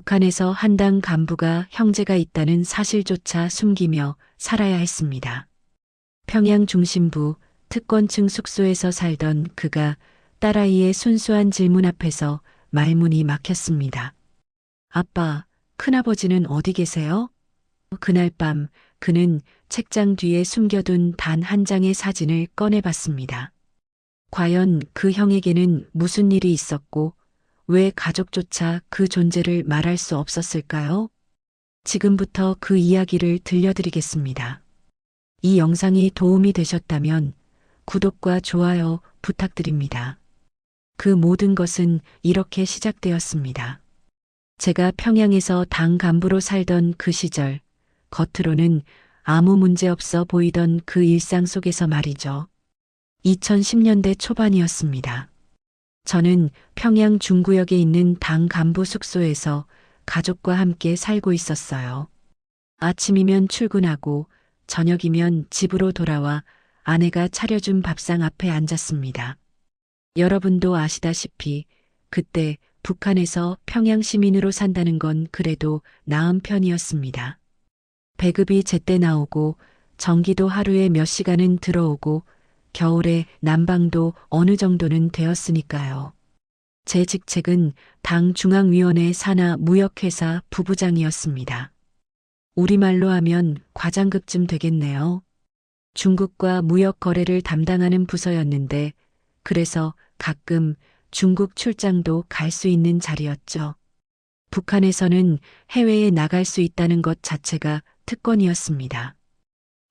북한에서 한 당 간부가 형제가 있다는 사실조차 숨기며 살아야 했습니다. 평양 중심부 특권층 숙소에서 살던 그가 딸아이의 순수한 질문 앞에서 말문이 막혔습니다. 아빠, 큰아버지는 어디 계세요? 그날 밤 그는 책장 뒤에 숨겨둔 단 한 장의 사진을 꺼내봤습니다. 과연 그 형에게는 무슨 일이 있었고 왜 가족조차 그 존재를 말할 수 없었을까요? 지금부터 그 이야기를 들려드리겠습니다. 이 영상이 도움이 되셨다면 구독과 좋아요 부탁드립니다. 그 모든 것은 이렇게 시작되었습니다. 제가 평양에서 당 간부로 살던 그 시절, 겉으로는 아무 문제 없어 보이던 그 일상 속에서 말이죠. 2010년대 초반이었습니다. 저는 평양 중구역에 있는 당 간부 숙소에서 가족과 함께 살고 있었어요. 아침이면 출근하고 저녁이면 집으로 돌아와 아내가 차려준 밥상 앞에 앉았습니다. 여러분도 아시다시피 그때 북한에서 평양 시민으로 산다는 건 그래도 나은 편이었습니다. 배급이 제때 나오고 전기도 하루에 몇 시간은 들어오고 겨울에 난방도 어느 정도는 되었으니까요. 제 직책은 당 중앙위원회 산하 무역회사 부부장이었습니다. 우리말로 하면 과장급쯤 되겠네요. 중국과 무역 거래를 담당하는 부서였는데 그래서 가끔 중국 출장도 갈 수 있는 자리였죠. 북한에서는 해외에 나갈 수 있다는 것 자체가 특권이었습니다.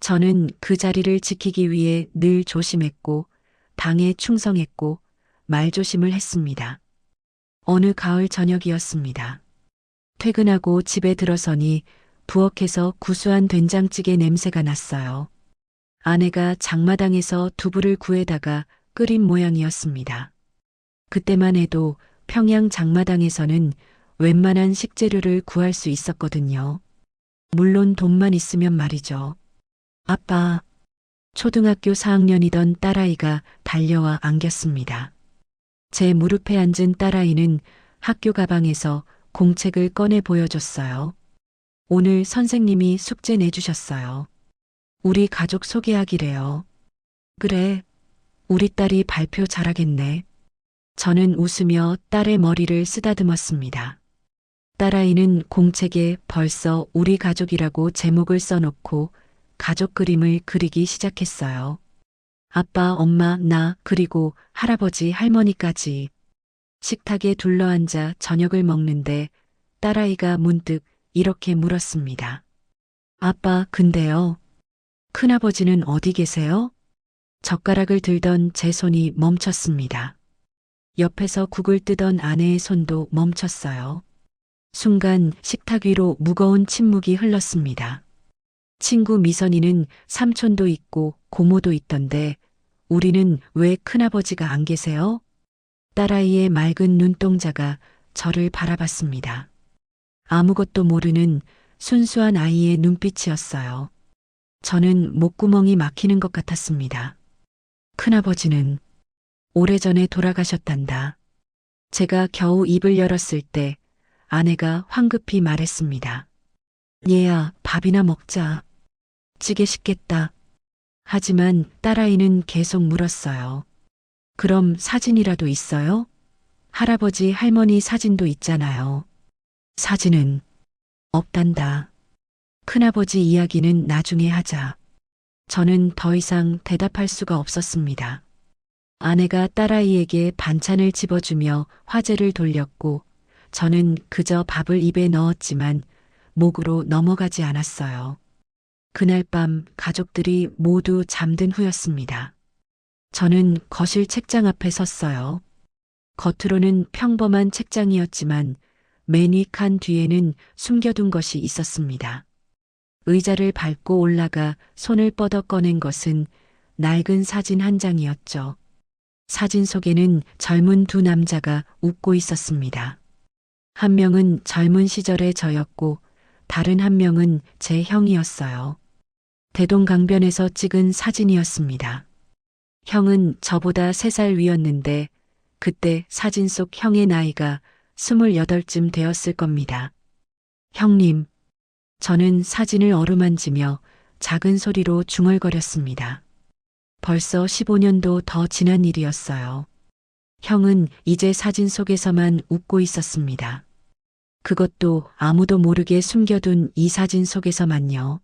저는 그 자리를 지키기 위해 늘 조심했고 당에 충성했고 말조심을 했습니다. 어느 가을 저녁이었습니다. 퇴근하고 집에 들어서니 부엌에서 구수한 된장찌개 냄새가 났어요. 아내가 장마당에서 두부를 구해다가 끓인 모양이었습니다. 그때만 해도 평양 장마당에서는 웬만한 식재료를 구할 수 있었거든요. 물론 돈만 있으면 말이죠. 아빠, 초등학교 4학년이던 딸아이가 달려와 안겼습니다. 제 무릎에 앉은 딸아이는 학교 가방에서 공책을 꺼내 보여줬어요. 오늘 선생님이 숙제 내주셨어요. 우리 가족 소개하기래요. 그래, 우리 딸이 발표 잘하겠네. 저는 웃으며 딸의 머리를 쓰다듬었습니다. 딸아이는 공책에 벌써 우리 가족이라고 제목을 써놓고 가족 그림을 그리기 시작했어요. 아빠, 엄마, 나, 그리고 할아버지, 할머니까지. 식탁에 둘러앉아 저녁을 먹는데 딸아이가 문득 이렇게 물었습니다. 아빠, 근데요. 큰아버지는 어디 계세요? 젓가락을 들던 제 손이 멈췄습니다. 옆에서 국을 뜨던 아내의 손도 멈췄어요. 순간 식탁 위로 무거운 침묵이 흘렀습니다. 친구 미선이는 삼촌도 있고 고모도 있던데 우리는 왜 큰아버지가 안 계세요? 딸아이의 맑은 눈동자가 저를 바라봤습니다. 아무것도 모르는 순수한 아이의 눈빛이었어요. 저는 목구멍이 막히는 것 같았습니다. 큰아버지는 오래전에 돌아가셨단다. 제가 겨우 입을 열었을 때 아내가 황급히 말했습니다. 얘야, 밥이나 먹자. 찌개 식겠다. 하지만 딸아이는 계속 물었어요. 그럼 사진이라도 있어요? 할아버지, 할머니 사진도 있잖아요. 사진은 없단다. 큰아버지 이야기는 나중에 하자. 저는 더 이상 대답할 수가 없었습니다. 아내가 딸아이에게 반찬을 집어주며 화제를 돌렸고 저는 그저 밥을 입에 넣었지만 목으로 넘어가지 않았어요. 그날 밤 가족들이 모두 잠든 후였습니다. 저는 거실 책장 앞에 섰어요. 겉으로는 평범한 책장이었지만 맨 위 칸 뒤에는 숨겨둔 것이 있었습니다. 의자를 밟고 올라가 손을 뻗어 꺼낸 것은 낡은 사진 한 장이었죠. 사진 속에는 젊은 두 남자가 웃고 있었습니다. 한 명은 젊은 시절의 저였고 다른 한 명은 제 형이었어요. 대동강변에서 찍은 사진이었습니다. 형은 저보다 3살 위였는데 그때 사진 속 형의 나이가 28쯤 되었을 겁니다. 형님, 저는 사진을 어루만지며 작은 소리로 중얼거렸습니다. 벌써 15년도 더 지난 일이었어요. 형은 이제 사진 속에서만 웃고 있었습니다. 그것도 아무도 모르게 숨겨둔 이 사진 속에서만요.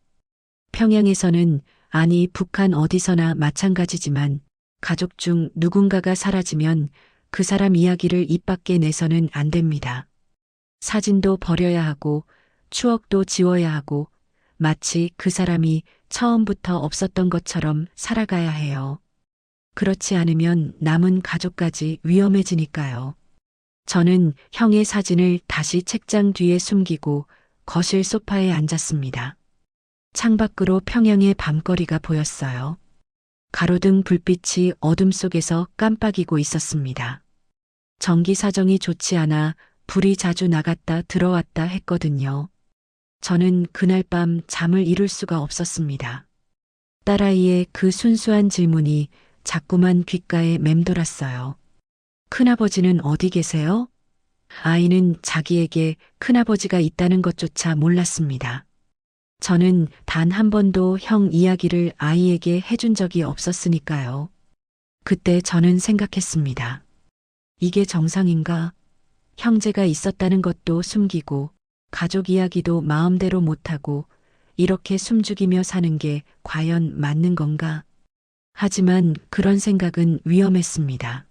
평양에서는, 아니 북한 어디서나 마찬가지지만 가족 중 누군가가 사라지면 그 사람 이야기를 입 밖에 내서는 안 됩니다. 사진도 버려야 하고 추억도 지워야 하고 마치 그 사람이 처음부터 없었던 것처럼 살아가야 해요. 그렇지 않으면 남은 가족까지 위험해지니까요. 저는 형의 사진을 다시 책장 뒤에 숨기고 거실 소파에 앉았습니다. 창밖으로 평양의 밤거리가 보였어요. 가로등 불빛이 어둠 속에서 깜빡이고 있었습니다. 전기 사정이 좋지 않아 불이 자주 나갔다 들어왔다 했거든요. 저는 그날 밤 잠을 이룰 수가 없었습니다. 딸아이의 그 순수한 질문이 자꾸만 귓가에 맴돌았어요. 큰아버지는 어디 계세요? 아이는 자기에게 큰아버지가 있다는 것조차 몰랐습니다. 저는 단 한 번도 형 이야기를 아이에게 해준 적이 없었으니까요. 그때 저는 생각했습니다. 이게 정상인가? 형제가 있었다는 것도 숨기고 가족 이야기도 마음대로 못하고 이렇게 숨죽이며 사는 게 과연 맞는 건가? 하지만 그런 생각은 위험했습니다.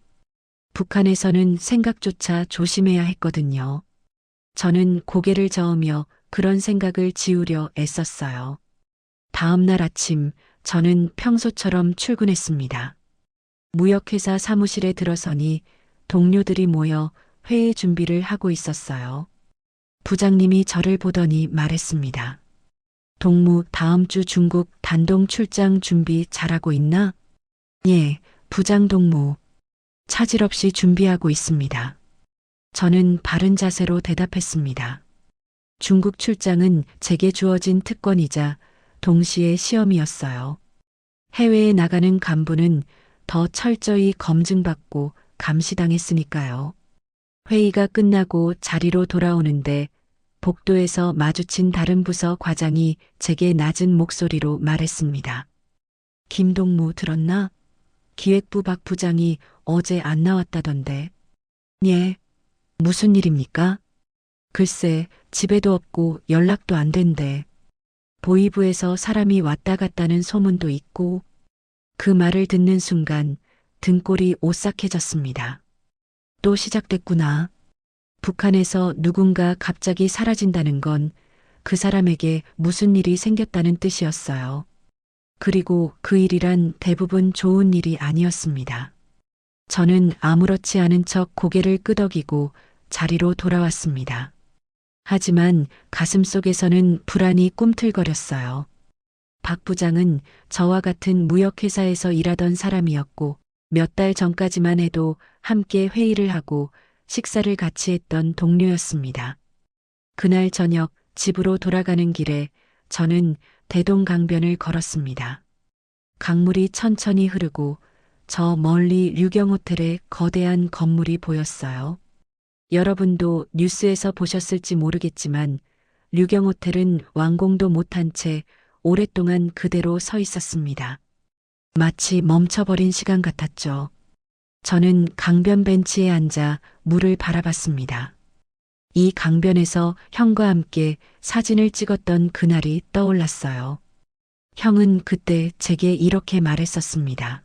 북한에서는 생각조차 조심해야 했거든요. 저는 고개를 저으며 그런 생각을 지우려 애썼어요. 다음 날 아침 저는 평소처럼 출근했습니다. 무역회사 사무실에 들어서니 동료들이 모여 회의 준비를 하고 있었어요. 부장님이 저를 보더니 말했습니다. 동무 다음 주 중국 단동 출장 준비 잘하고 있나? 예, 부장 동무. 차질 없이 준비하고 있습니다. 저는 바른 자세로 대답했습니다. 중국 출장은 제게 주어진 특권이자 동시에 시험이었어요. 해외에 나가는 간부는 더 철저히 검증받고 감시당했으니까요. 회의가 끝나고 자리로 돌아오는데 복도에서 마주친 다른 부서 과장이 제게 낮은 목소리로 말했습니다. 김동무 들었나? 기획부 박 부장이 어제 안 나왔다던데. 예. 무슨 일입니까? 글쎄, 집에도 없고 연락도 안 된대. 보이부에서 사람이 왔다 갔다는 소문도 있고. 그 말을 듣는 순간 등골이 오싹해졌습니다. 또 시작됐구나. 북한에서 누군가 갑자기 사라진다는 건 그 사람에게 무슨 일이 생겼다는 뜻이었어요. 그리고 그 일이란 대부분 좋은 일이 아니었습니다. 저는 아무렇지 않은 척 고개를 끄덕이고 자리로 돌아왔습니다. 하지만 가슴속에서는 불안이 꿈틀거렸어요. 박 부장은 저와 같은 무역회사에서 일하던 사람이었고 몇 달 전까지만 해도 함께 회의를 하고 식사를 같이 했던 동료였습니다. 그날 저녁 집으로 돌아가는 길에 저는 대동강변을 걸었습니다. 강물이 천천히 흐르고 저 멀리 류경호텔의 거대한 건물이 보였어요. 여러분도 뉴스에서 보셨을지 모르겠지만 류경호텔은 완공도 못한 채 오랫동안 그대로 서 있었습니다. 마치 멈춰버린 시간 같았죠. 저는 강변 벤치에 앉아 물을 바라봤습니다. 이 강변에서 형과 함께 사진을 찍었던 그날이 떠올랐어요. 형은 그때 제게 이렇게 말했었습니다.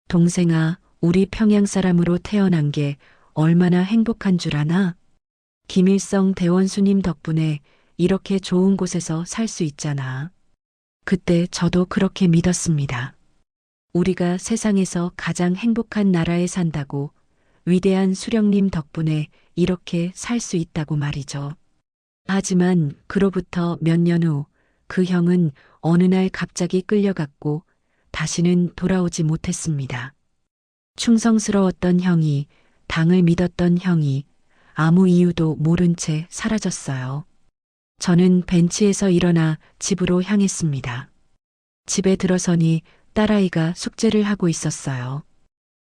동생아, 우리 평양 사람으로 태어난 게 얼마나 행복한 줄 아나? 김일성 대원수님 덕분에 이렇게 좋은 곳에서 살 수 있잖아. 그때 저도 그렇게 믿었습니다. 우리가 세상에서 가장 행복한 나라에 산다고, 위대한 수령님 덕분에 이렇게 살 수 있다고 말이죠. 하지만 그로부터 몇 년 후 그 형은 어느 날 갑자기 끌려갔고 다시는 돌아오지 못했습니다. 충성스러웠던 형이, 당을 믿었던 형이 아무 이유도 모른 채 사라졌어요. 저는 벤치에서 일어나 집으로 향했습니다. 집에 들어서니 딸아이가 숙제를 하고 있었어요.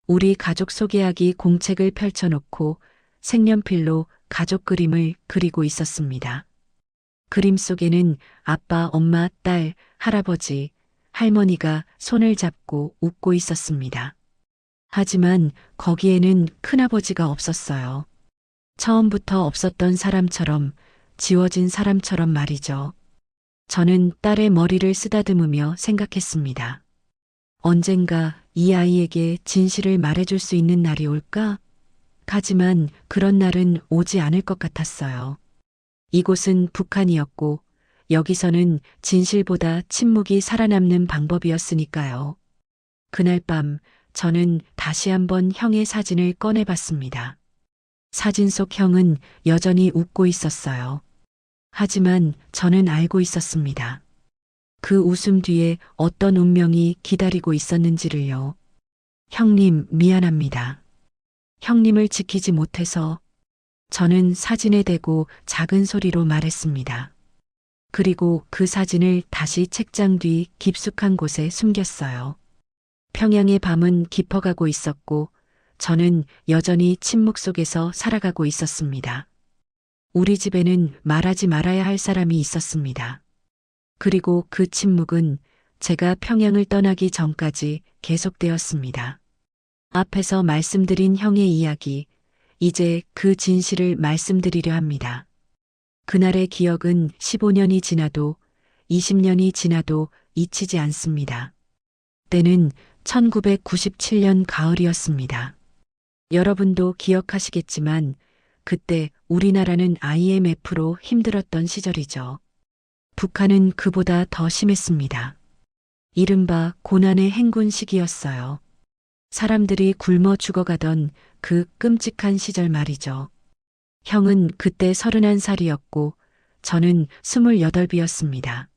우리 가족 소개하기 공책을 펼쳐놓고 색연필로 가족 그림을 그리고 있었습니다. 그림 속에는 아빠, 엄마, 딸, 할아버지, 할머니가 손을 잡고 웃고 있었습니다. 하지만 거기에는 큰아버지가 없었어요. 처음부터 없었던 사람처럼, 지워진 사람처럼 말이죠. 저는 딸의 머리를 쓰다듬으며 생각했습니다. 언젠가 이 아이에게 진실을 말해줄 수 있는 날이 올까? 하지만 그런 날은 오지 않을 것 같았어요. 이곳은 북한이었고, 여기서는 진실보다 침묵이 살아남는 방법이었으니까요. 그날 밤, 저는 다시 한번 형의 사진을 꺼내봤습니다. 사진 속 형은 여전히 웃고 있었어요. 하지만 저는 알고 있었습니다. 그 웃음 뒤에 어떤 운명이 기다리고 있었는지를요. 형님, 미안합니다. 형님을 지키지 못해서 저는 사진에 대고 작은 소리로 말했습니다. 그리고 그 사진을 다시 책장 뒤 깊숙한 곳에 숨겼어요. 평양의 밤은 깊어가고 있었고 저는 여전히 침묵 속에서 살아가고 있었습니다. 우리 집에는 말하지 말아야 할 사람이 있었습니다. 그리고 그 침묵은 제가 평양을 떠나기 전까지 계속되었습니다. 앞에서 말씀드린 형의 이야기, 이제 그 진실을 말씀드리려 합니다. 그날의 기억은 15년이 지나도 20년이 지나도 잊히지 않습니다. 때는 1997년 가을이었습니다. 여러분도 기억하시겠지만 그때 우리나라는 IMF로 힘들었던 시절이죠. 북한은 그보다 더 심했습니다. 이른바 고난의 행군 시기였어요. 사람들이 굶어 죽어가던 그 끔찍한 시절 말이죠. 형은 그때 31살이었고 저는 28이었습니다.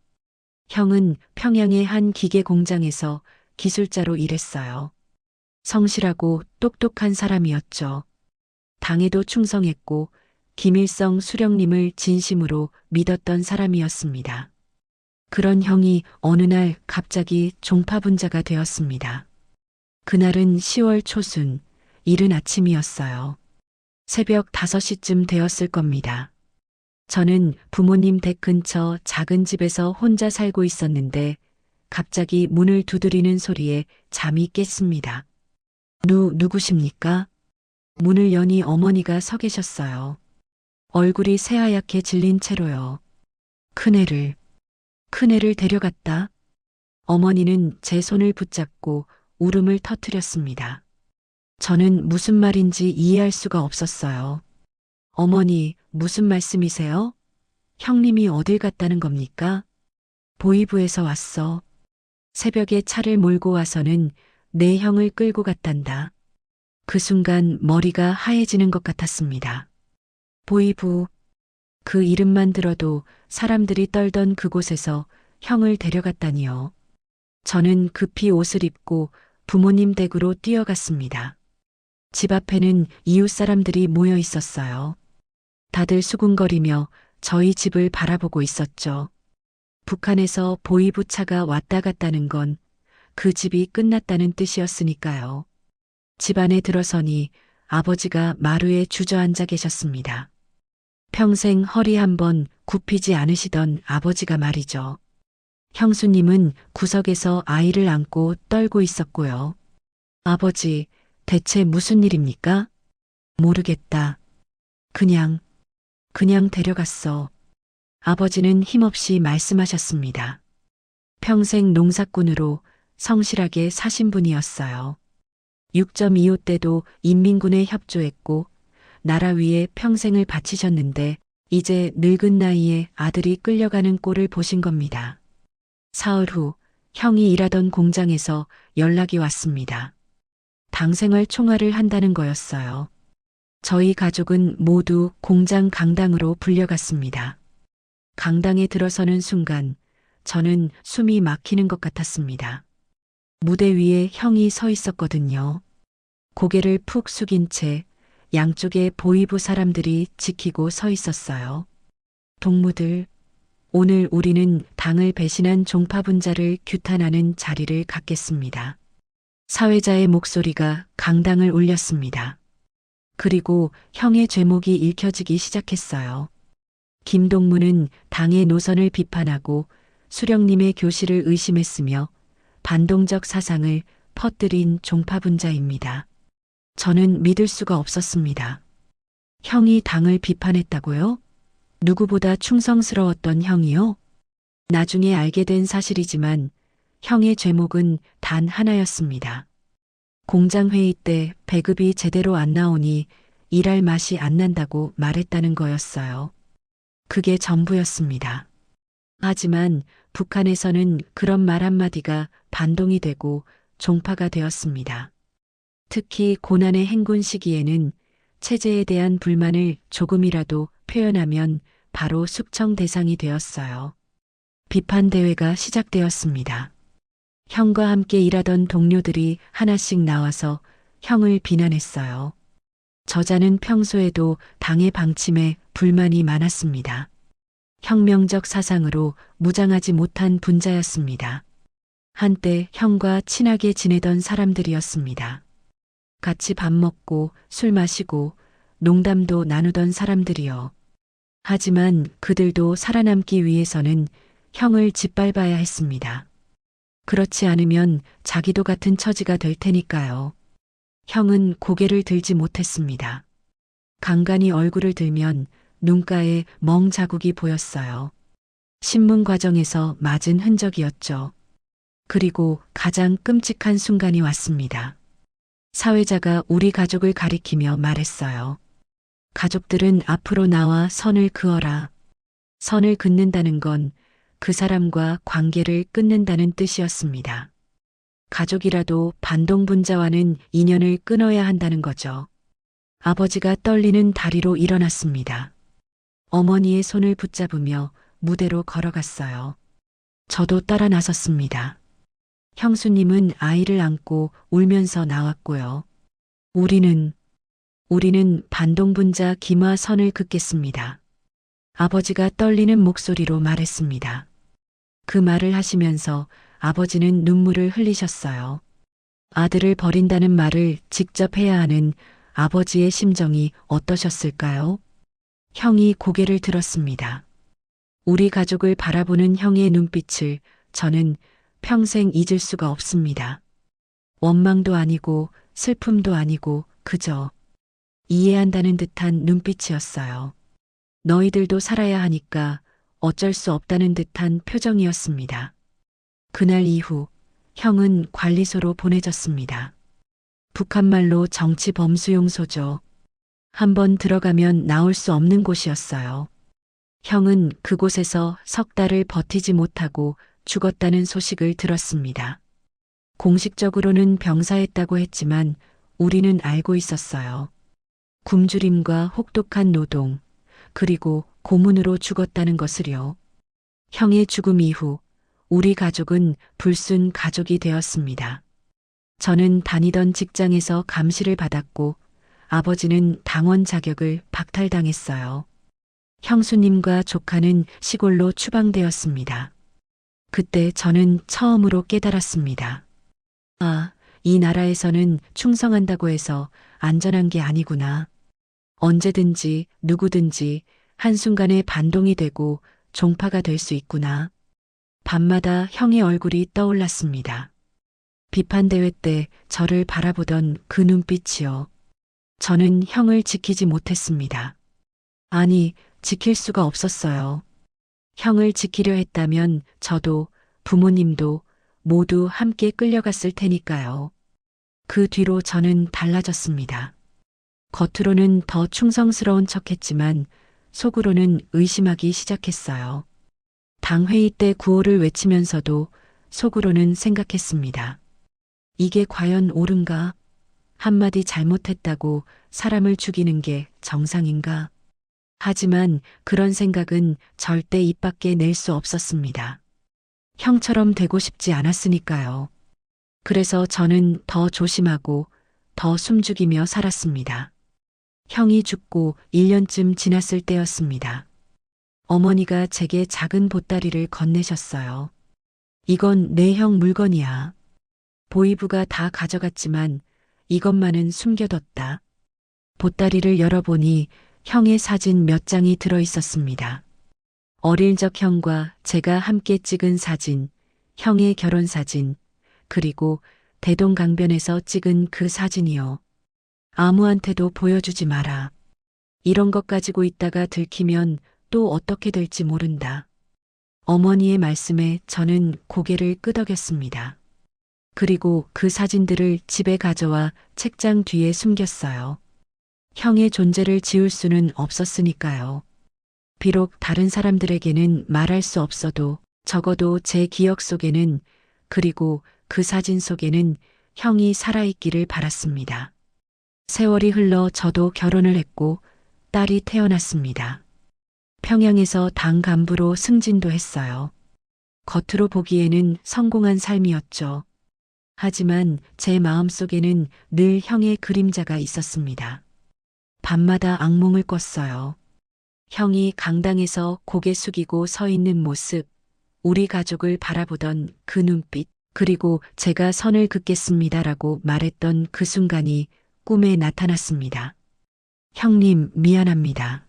형은 평양의 한 기계 공장에서 기술자로 일했어요. 성실하고 똑똑한 사람이었죠. 당에도 충성했고 김일성 수령님을 진심으로 믿었던 사람이었습니다. 그런 형이 어느 날 갑자기 종파분자가 되었습니다. 그날은 10월 초순, 이른 아침이었어요. 새벽 5시쯤 되었을 겁니다. 저는 부모님 댁 근처 작은 집에서 혼자 살고 있었는데 갑자기 문을 두드리는 소리에 잠이 깼습니다. 누구십니까? 문을 여니 어머니가 서 계셨어요. 얼굴이 새하얗게 질린 채로요. 큰애를 데려갔다. 어머니는 제 손을 붙잡고 울음을 터뜨렸습니다. 저는 무슨 말인지 이해할 수가 없었어요. 어머니, 무슨 말씀이세요? 형님이 어딜 갔다는 겁니까? 보이부에서 왔어. 새벽에 차를 몰고 와서는 내 형을 끌고 갔단다. 그 순간 머리가 하얘지는 것 같았습니다. 보이부, 그 이름만 들어도 사람들이 떨던 그곳에서 형을 데려갔다니요. 저는 급히 옷을 입고 부모님 댁으로 뛰어갔습니다. 집 앞에는 이웃 사람들이 모여 있었어요. 다들 수군거리며 저희 집을 바라보고 있었죠. 북한에서 보이부 차가 왔다 갔다는 건 그 집이 끝났다는 뜻이었으니까요. 집 안에 들어서니 아버지가 마루에 주저앉아 계셨습니다. 평생 허리 한번 굽히지 않으시던 아버지가 말이죠. 형수님은 구석에서 아이를 안고 떨고 있었고요. 아버지, 대체 무슨 일입니까? 모르겠다. 그냥 데려갔어. 아버지는 힘없이 말씀하셨습니다. 평생 농사꾼으로 성실하게 사신 분이었어요. 6.25 때도 인민군에 협조했고 나라 위에 평생을 바치셨는데 이제 늙은 나이에 아들이 끌려가는 꼴을 보신 겁니다. 사흘 후 형이 일하던 공장에서 연락이 왔습니다. 당생활 총알을 한다는 거였어요. 저희 가족은 모두 공장 강당으로 불려갔습니다. 강당에 들어서는 순간 저는 숨이 막히는 것 같았습니다. 무대 위에 형이 서 있었거든요. 고개를 푹 숙인 채 양쪽에 보이부 사람들이 지키고 서 있었어요. 동무들, 오늘 우리는 당을 배신한 종파분자를 규탄하는 자리를 갖겠습니다. 사회자의 목소리가 강당을 울렸습니다. 그리고 형의 죄목이 읽혀지기 시작했어요. 김동무는 당의 노선을 비판하고 수령님의 교실을 의심했으며 반동적 사상을 퍼뜨린 종파분자입니다. 저는 믿을 수가 없었습니다. 형이 당을 비판했다고요? 누구보다 충성스러웠던 형이요? 나중에 알게 된 사실이지만 형의 죄목은 단 하나였습니다. 공장회의 때 배급이 제대로 안 나오니 일할 맛이 안 난다고 말했다는 거였어요. 그게 전부였습니다. 하지만 북한에서는 그런 말 한마디가 반동이 되고 종파가 되었습니다. 특히 고난의 행군 시기에는 체제에 대한 불만을 조금이라도 표현하면 바로 숙청 대상이 되었어요. 비판 대회가 시작되었습니다. 형과 함께 일하던 동료들이 하나씩 나와서 형을 비난했어요. 저자는 평소에도 당의 방침에 불만이 많았습니다. 혁명적 사상으로 무장하지 못한 분자였습니다. 한때 형과 친하게 지내던 사람들이었습니다. 같이 밥 먹고 술 마시고 농담도 나누던 사람들이요. 하지만 그들도 살아남기 위해서는 형을 짓밟아야 했습니다. 그렇지 않으면 자기도 같은 처지가 될 테니까요. 형은 고개를 들지 못했습니다. 간간히 얼굴을 들면 눈가에 멍 자국이 보였어요. 신문 과정에서 맞은 흔적이었죠. 그리고 가장 끔찍한 순간이 왔습니다. 사회자가 우리 가족을 가리키며 말했어요. 가족들은 앞으로 나와 선을 그어라. 선을 긋는다는 건 그 사람과 관계를 끊는다는 뜻이었습니다. 가족이라도 반동분자와는 인연을 끊어야 한다는 거죠. 아버지가 떨리는 다리로 일어났습니다. 어머니의 손을 붙잡으며 무대로 걸어갔어요. 저도 따라 나섰습니다. 형수님은 아이를 안고 울면서 나왔고요. 우리는 반동분자 김화 선을 긋겠습니다. 아버지가 떨리는 목소리로 말했습니다. 그 말을 하시면서 아버지는 눈물을 흘리셨어요. 아들을 버린다는 말을 직접 해야 하는 아버지의 심정이 어떠셨을까요? 형이 고개를 들었습니다. 우리 가족을 바라보는 형의 눈빛을 저는 평생 잊을 수가 없습니다. 원망도 아니고 슬픔도 아니고 그저 이해한다는 듯한 눈빛이었어요. 너희들도 살아야 하니까 어쩔 수 없다는 듯한 표정이었습니다. 그날 이후 형은 관리소로 보내졌습니다. 북한말로 정치 범수용소죠. 한번 들어가면 나올 수 없는 곳이었어요. 형은 그곳에서 석 달을 버티지 못하고 죽었다는 소식을 들었습니다. 공식적으로는 병사했다고 했지만 우리는 알고 있었어요. 굶주림과 혹독한 노동, 그리고 고문으로 죽었다는 것을요. 형의 죽음 이후 우리 가족은 불순 가족이 되었습니다. 저는 다니던 직장에서 감시를 받았고 아버지는 당원 자격을 박탈당했어요. 형수님과 조카는 시골로 추방되었습니다. 그때 저는 처음으로 깨달았습니다. 아, 이 나라에서는 충성한다고 해서 안전한 게 아니구나. 언제든지 누구든지 한순간에 반동이 되고 종파가 될 수 있구나. 밤마다 형의 얼굴이 떠올랐습니다. 비판대회 때 저를 바라보던 그 눈빛이요. 저는 형을 지키지 못했습니다. 아니, 지킬 수가 없었어요. 형을 지키려 했다면 저도 부모님도 모두 함께 끌려갔을 테니까요. 그 뒤로 저는 달라졌습니다. 겉으로는 더 충성스러운 척했지만 속으로는 의심하기 시작했어요. 당회의 때 구호를 외치면서도 속으로는 생각했습니다. 이게 과연 옳은가? 한마디 잘못했다고 사람을 죽이는 게 정상인가? 하지만 그런 생각은 절대 입 밖에 낼 수 없었습니다. 형처럼 되고 싶지 않았으니까요. 그래서 저는 더 조심하고 더 숨죽이며 살았습니다. 형이 죽고 1년쯤 지났을 때였습니다. 어머니가 제게 작은 보따리를 건네셨어요. 이건 내 형 물건이야. 보이부가 다 가져갔지만 이것만은 숨겨뒀다. 보따리를 열어보니 형의 사진 몇 장이 들어 있었습니다. 어릴 적 형과 제가 함께 찍은 사진, 형의 결혼 사진, 그리고 대동강변에서 찍은 그 사진이요. 아무한테도 보여주지 마라. 이런 것 가지고 있다가 들키면 또 어떻게 될지 모른다. 어머니의 말씀에 저는 고개를 끄덕였습니다. 그리고 그 사진들을 집에 가져와 책장 뒤에 숨겼어요. 형의 존재를 지울 수는 없었으니까요. 비록 다른 사람들에게는 말할 수 없어도 적어도 제 기억 속에는, 그리고 그 사진 속에는 형이 살아있기를 바랐습니다. 세월이 흘러 저도 결혼을 했고 딸이 태어났습니다. 평양에서 당 간부로 승진도 했어요. 겉으로 보기에는 성공한 삶이었죠. 하지만 제 마음속에는 늘 형의 그림자가 있었습니다. 밤마다 악몽을 꿨어요. 형이 강당에서 고개 숙이고 서 있는 모습, 우리 가족을 바라보던 그 눈빛, 그리고 제가 선을 긋겠습니다라고 말했던 그 순간이 꿈에 나타났습니다. 형님, 미안합니다.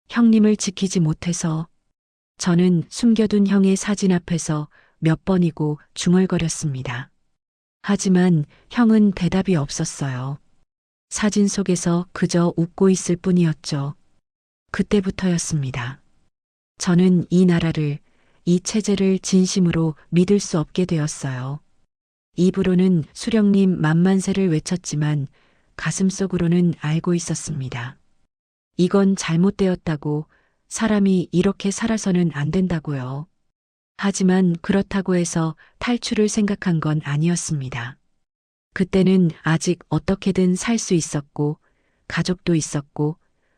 형님을 지키지 못해서. 저는 숨겨둔 형의 사진 앞에서 몇 번이고 중얼거렸습니다. 하지만 형은 대답이 없었어요. 사진 속에서 그저 웃고 있을 뿐이었죠. 그때부터였습니다. 저는 이 나라를, 이 체제를 진심으로 믿을 수 없게 되었어요. 입으로는 수령님 만만세를 외쳤지만 가슴속으로는 알고 있었습니다. 이건 잘못되었다고, 사람이 이렇게 살아서는 안 된다고요. 하지만 그렇다고 해서 탈출을 생각한 건 아니었습니다. 그때는 아직 어떻게든 살 수 있었고, 가족도 있었고,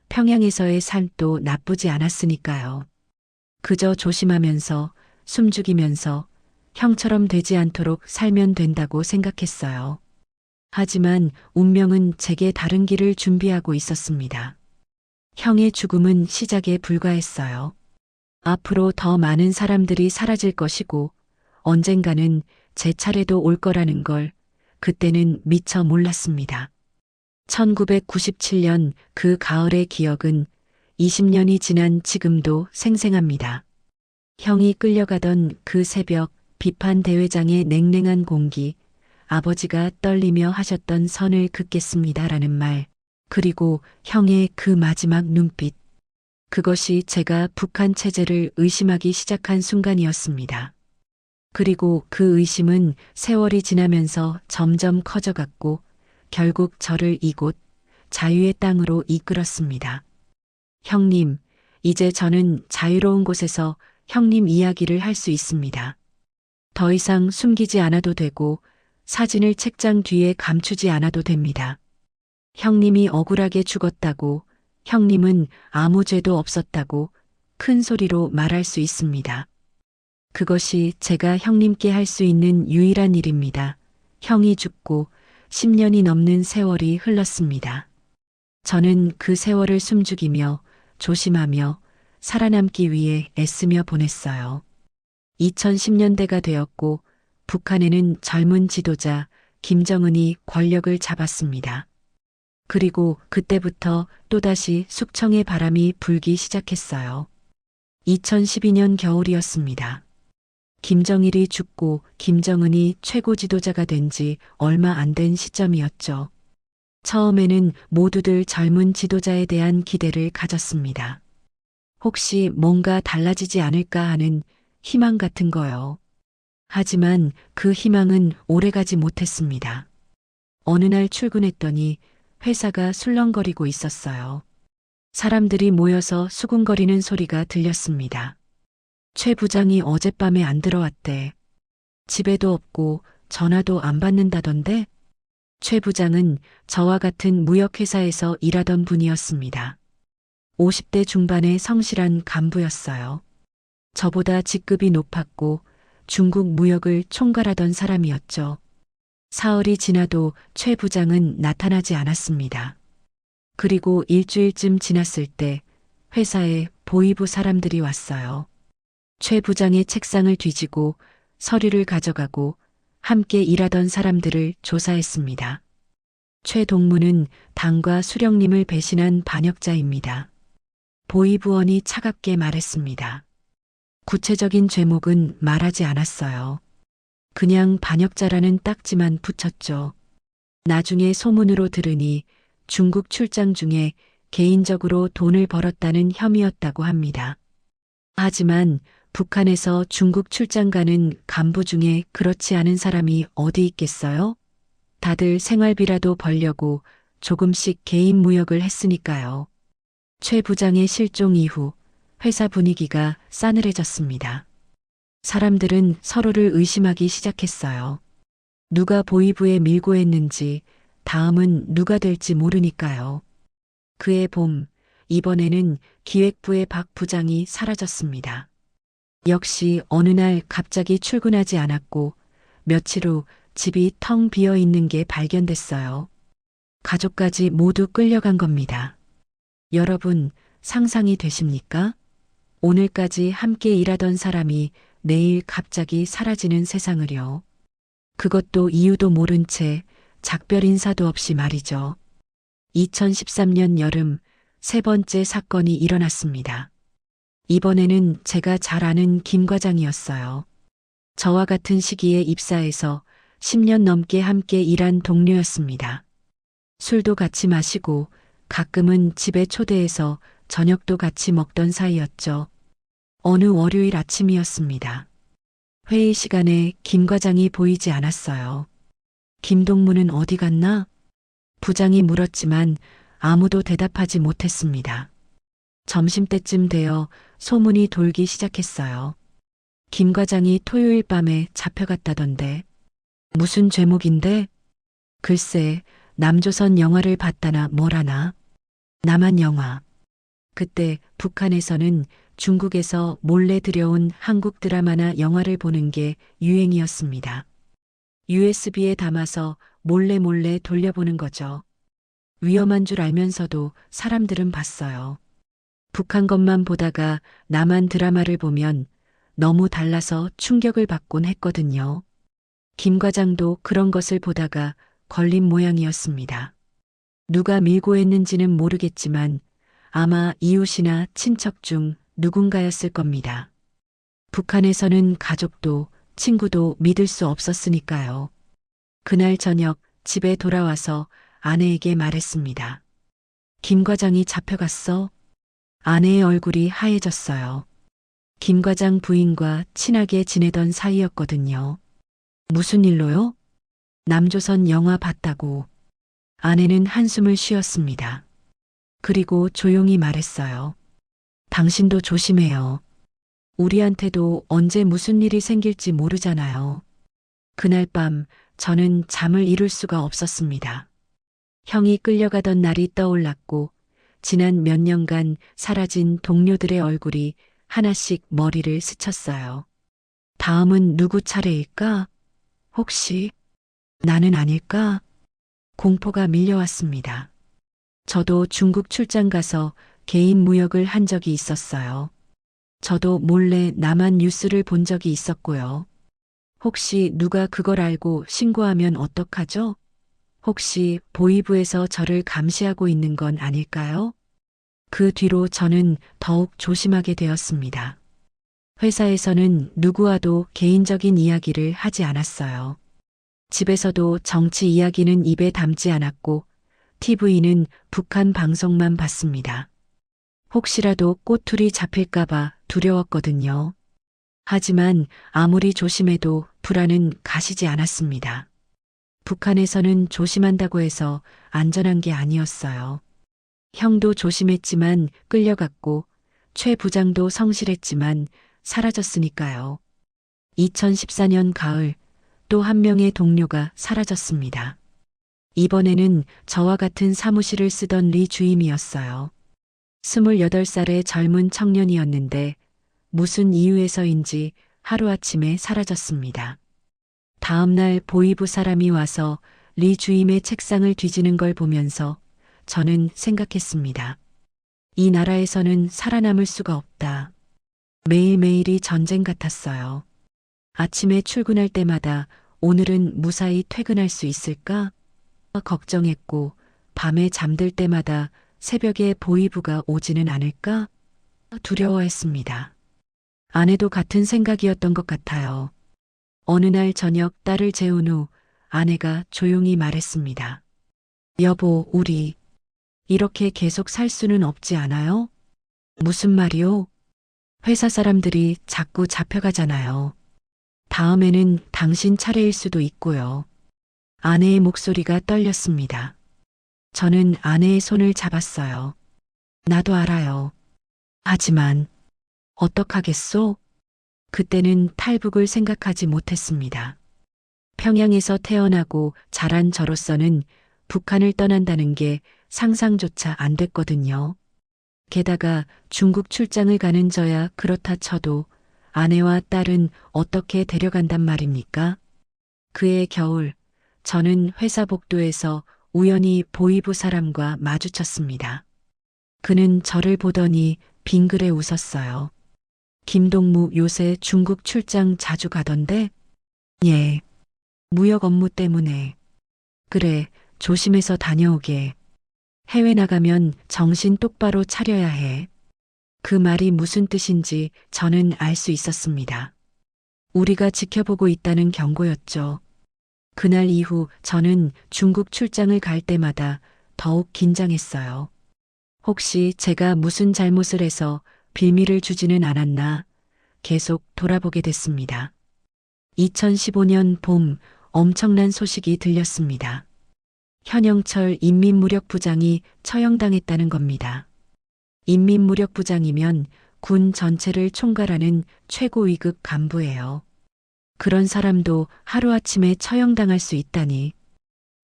평양에서의 삶도 나쁘지 않았으니까요. 그저 조심하면서, 숨죽이면서 형처럼 되지 않도록 살면 된다고 생각했어요. 하지만 운명은 제게 다른 길을 준비하고 있었습니다. 형의 죽음은 시작에 불과했어요. 앞으로 더 많은 사람들이 사라질 것이고 언젠가는 제 차례도 올 거라는 걸 그때는 미처 몰랐습니다. 1997년 그 가을의 기억은 20년이 지난 지금도 생생합니다. 형이 끌려가던 그 새벽 비판 대회장의 냉랭한 공기, 아버지가 떨리며 하셨던 선을 긋겠습니다라는 말, 그리고 형의 그 마지막 눈빛. 그것이 제가 북한 체제를 의심하기 시작한 순간이었습니다. 그리고 그 의심은 세월이 지나면서 점점 커져갔고 결국 저를 이곳 자유의 땅으로 이끌었습니다. 형님, 이제 저는 자유로운 곳에서 형님 이야기를 할 수 있습니다. 더 이상 숨기지 않아도 되고 사진을 책장 뒤에 감추지 않아도 됩니다. 형님이 억울하게 죽었다고, 형님은 아무 죄도 없었다고 큰 소리로 말할 수 있습니다. 그것이 제가 형님께 할 수 있는 유일한 일입니다. 형이 죽고 10년이 넘는 세월이 흘렀습니다. 저는 그 세월을 숨죽이며 조심하며 살아남기 위해 애쓰며 보냈어요. 2010년대가 되었고 북한에는 젊은 지도자 김정은이 권력을 잡았습니다. 그리고 그때부터 또다시 숙청의 바람이 불기 시작했어요. 2012년 겨울이었습니다. 김정일이 죽고 김정은이 최고 지도자가 된 지 얼마 안 된 시점이었죠. 처음에는 모두들 젊은 지도자에 대한 기대를 가졌습니다. 혹시 뭔가 달라지지 않을까 하는 희망 같은 거요. 하지만 그 희망은 오래가지 못했습니다. 어느 날 출근했더니 회사가 술렁거리고 있었어요. 사람들이 모여서 수군거리는 소리가 들렸습니다. 최 부장이 어젯밤에 안 들어왔대. 집에도 없고 전화도 안 받는다던데? 최 부장은 저와 같은 무역회사에서 일하던 분이었습니다. 50대 중반의 성실한 간부였어요. 저보다 직급이 높았고 중국 무역을 총괄하던 사람이었죠. 사흘이 지나도 최 부장은 나타나지 않았습니다. 그리고 일주일쯤 지났을 때 회사에 보이부 사람들이 왔어요. 최 부장의 책상을 뒤지고 서류를 가져가고 함께 일하던 사람들을 조사했습니다. 최 동무는 당과 수령님을 배신한 반역자입니다. 보이부원이 차갑게 말했습니다. 구체적인 죄목은 말하지 않았어요. 그냥 반역자라는 딱지만 붙였죠. 나중에 소문으로 들으니 중국 출장 중에 개인적으로 돈을 벌었다는 혐의였다고 합니다. 하지만 북한에서 중국 출장 가는 간부 중에 그렇지 않은 사람이 어디 있겠어요? 다들 생활비라도 벌려고 조금씩 개인 무역을 했으니까요. 최 부장의 실종 이후 회사 분위기가 싸늘해졌습니다. 사람들은 서로를 의심하기 시작했어요. 누가 보이부에 밀고 했는지 다음은 누가 될지 모르니까요. 그해 봄, 이번에는 기획부의 박 부장이 사라졌습니다. 역시 어느 날 갑자기 출근하지 않았고 며칠 후 집이 텅 비어 있는 게 발견됐어요. 가족까지 모두 끌려간 겁니다. 여러분, 상상이 되십니까? 오늘까지 함께 일하던 사람이 내일 갑자기 사라지는 세상을요. 그것도 이유도 모른 채 작별 인사도 없이 말이죠. 2013년 여름 세 번째 사건이 일어났습니다. 이번에는 제가 잘 아는 김 과장이었어요. 저와 같은 시기에 입사해서 10년 넘게 함께 일한 동료였습니다. 술도 같이 마시고 가끔은 집에 초대해서 저녁도 같이 먹던 사이였죠. 어느 월요일 아침이었습니다. 회의 시간에 김 과장이 보이지 않았어요. 김동무는 어디 갔나? 부장이 물었지만 아무도 대답하지 못했습니다. 점심때쯤 되어 소문이 돌기 시작했어요. 김 과장이 토요일 밤에 잡혀갔다던데. 무슨 죄목인데? 글쎄, 남조선 영화를 봤다나 뭐라나. 남한 영화. 그때 북한에서는 중국에서 몰래 들여온 한국 드라마나 영화를 보는 게 유행이었습니다. USB에 담아서 몰래 돌려보는 거죠. 위험한 줄 알면서도 사람들은 봤어요. 북한 것만 보다가 남한 드라마를 보면 너무 달라서 충격을 받곤 했거든요. 김 과장도 그런 것을 보다가 걸린 모양이었습니다. 누가 밀고 했는지는 모르겠지만 아마 이웃이나 친척 중 누군가였을 겁니다. 북한에서는 가족도 친구도 믿을 수 없었으니까요. 그날 저녁 집에 돌아와서 아내에게 말했습니다. 김 과장이 잡혀갔어? 아내의 얼굴이 하얘졌어요. 김 과장 부인과 친하게 지내던 사이였거든요. 무슨 일로요? 남조선 영화 봤다고. 아내는 한숨을 쉬었습니다. 그리고 조용히 말했어요. 당신도 조심해요. 우리한테도 언제 무슨 일이 생길지 모르잖아요. 그날 밤 저는 잠을 이룰 수가 없었습니다. 형이 끌려가던 날이 떠올랐고 지난 몇 년간 사라진 동료들의 얼굴이 하나씩 머리를 스쳤어요. 다음은 누구 차례일까? 혹시 나는 아닐까? 공포가 밀려왔습니다. 저도 중국 출장 가서 개인 무역을 한 적이 있었어요. 저도 몰래 남한 뉴스를 본 적이 있었고요. 혹시 누가 그걸 알고 신고하면 어떡하죠? 혹시 보이부에서 저를 감시하고 있는 건 아닐까요? 그 뒤로 저는 더욱 조심하게 되었습니다. 회사에서는 누구와도 개인적인 이야기를 하지 않았어요. 집에서도 정치 이야기는 입에 담지 않았고 TV는 북한 방송만 봤습니다. 혹시라도 꼬투리 잡힐까봐 두려웠거든요. 하지만 아무리 조심해도 불안은 가시지 않았습니다. 북한에서는 조심한다고 해서 안전한 게 아니었어요. 형도 조심했지만 끌려갔고 최 부장도 성실했지만 사라졌으니까요. 2014년 가을 또 한 명의 동료가 사라졌습니다. 이번에는 저와 같은 사무실을 쓰던 리 주임이었어요. 28살의 젊은 청년이었는데 무슨 이유에서인지 하루아침에 사라졌습니다. 다음날 보이부 사람이 와서 리 주임의 책상을 뒤지는 걸 보면서 저는 생각했습니다. 이 나라에서는 살아남을 수가 없다. 매일매일이 전쟁 같았어요. 아침에 출근할 때마다 오늘은 무사히 퇴근할 수 있을까? 걱정했고 밤에 잠들 때마다 새벽에 보이부가 오지는 않을까 두려워했습니다. 아내도 같은 생각이었던 것 같아요. 어느 날 저녁 딸을 재운 후 아내가 조용히 말했습니다. 여보, 우리 이렇게 계속 살 수는 없지 않아요? 무슨 말이요? 회사 사람들이 자꾸 잡혀가잖아요. 다음에는 당신 차례일 수도 있고요. 아내의 목소리가 떨렸습니다. 저는 아내의 손을 잡았어요. 나도 알아요. 하지만 어떡하겠소? 그때는 탈북을 생각하지 못했습니다. 평양에서 태어나고 자란 저로서는 북한을 떠난다는 게 상상조차 안 됐거든요. 게다가 중국 출장을 가는 저야 그렇다 쳐도 아내와 딸은 어떻게 데려간단 말입니까? 그해 겨울, 저는 회사 복도에서 우연히 보이부 사람과 마주쳤습니다. 그는 저를 보더니 빙그레 웃었어요. 김동무 요새 중국 출장 자주 가던데? 예. 무역 업무 때문에. 그래, 조심해서 다녀오게. 해외 나가면 정신 똑바로 차려야 해. 그 말이 무슨 뜻인지 저는 알 수 있었습니다. 우리가 지켜보고 있다는 경고였죠. 그날 이후 저는 중국 출장을 갈 때마다 더욱 긴장했어요. 혹시 제가 무슨 잘못을 해서 빌미를 주지는 않았나 계속 돌아보게 됐습니다. 2015년 봄 엄청난 소식이 들렸습니다. 현영철 인민무력부장이 처형당했다는 겁니다. 인민무력부장이면 군 전체를 총괄하는 최고 위급 간부예요. 그런 사람도 하루아침에 처형당할 수 있다니.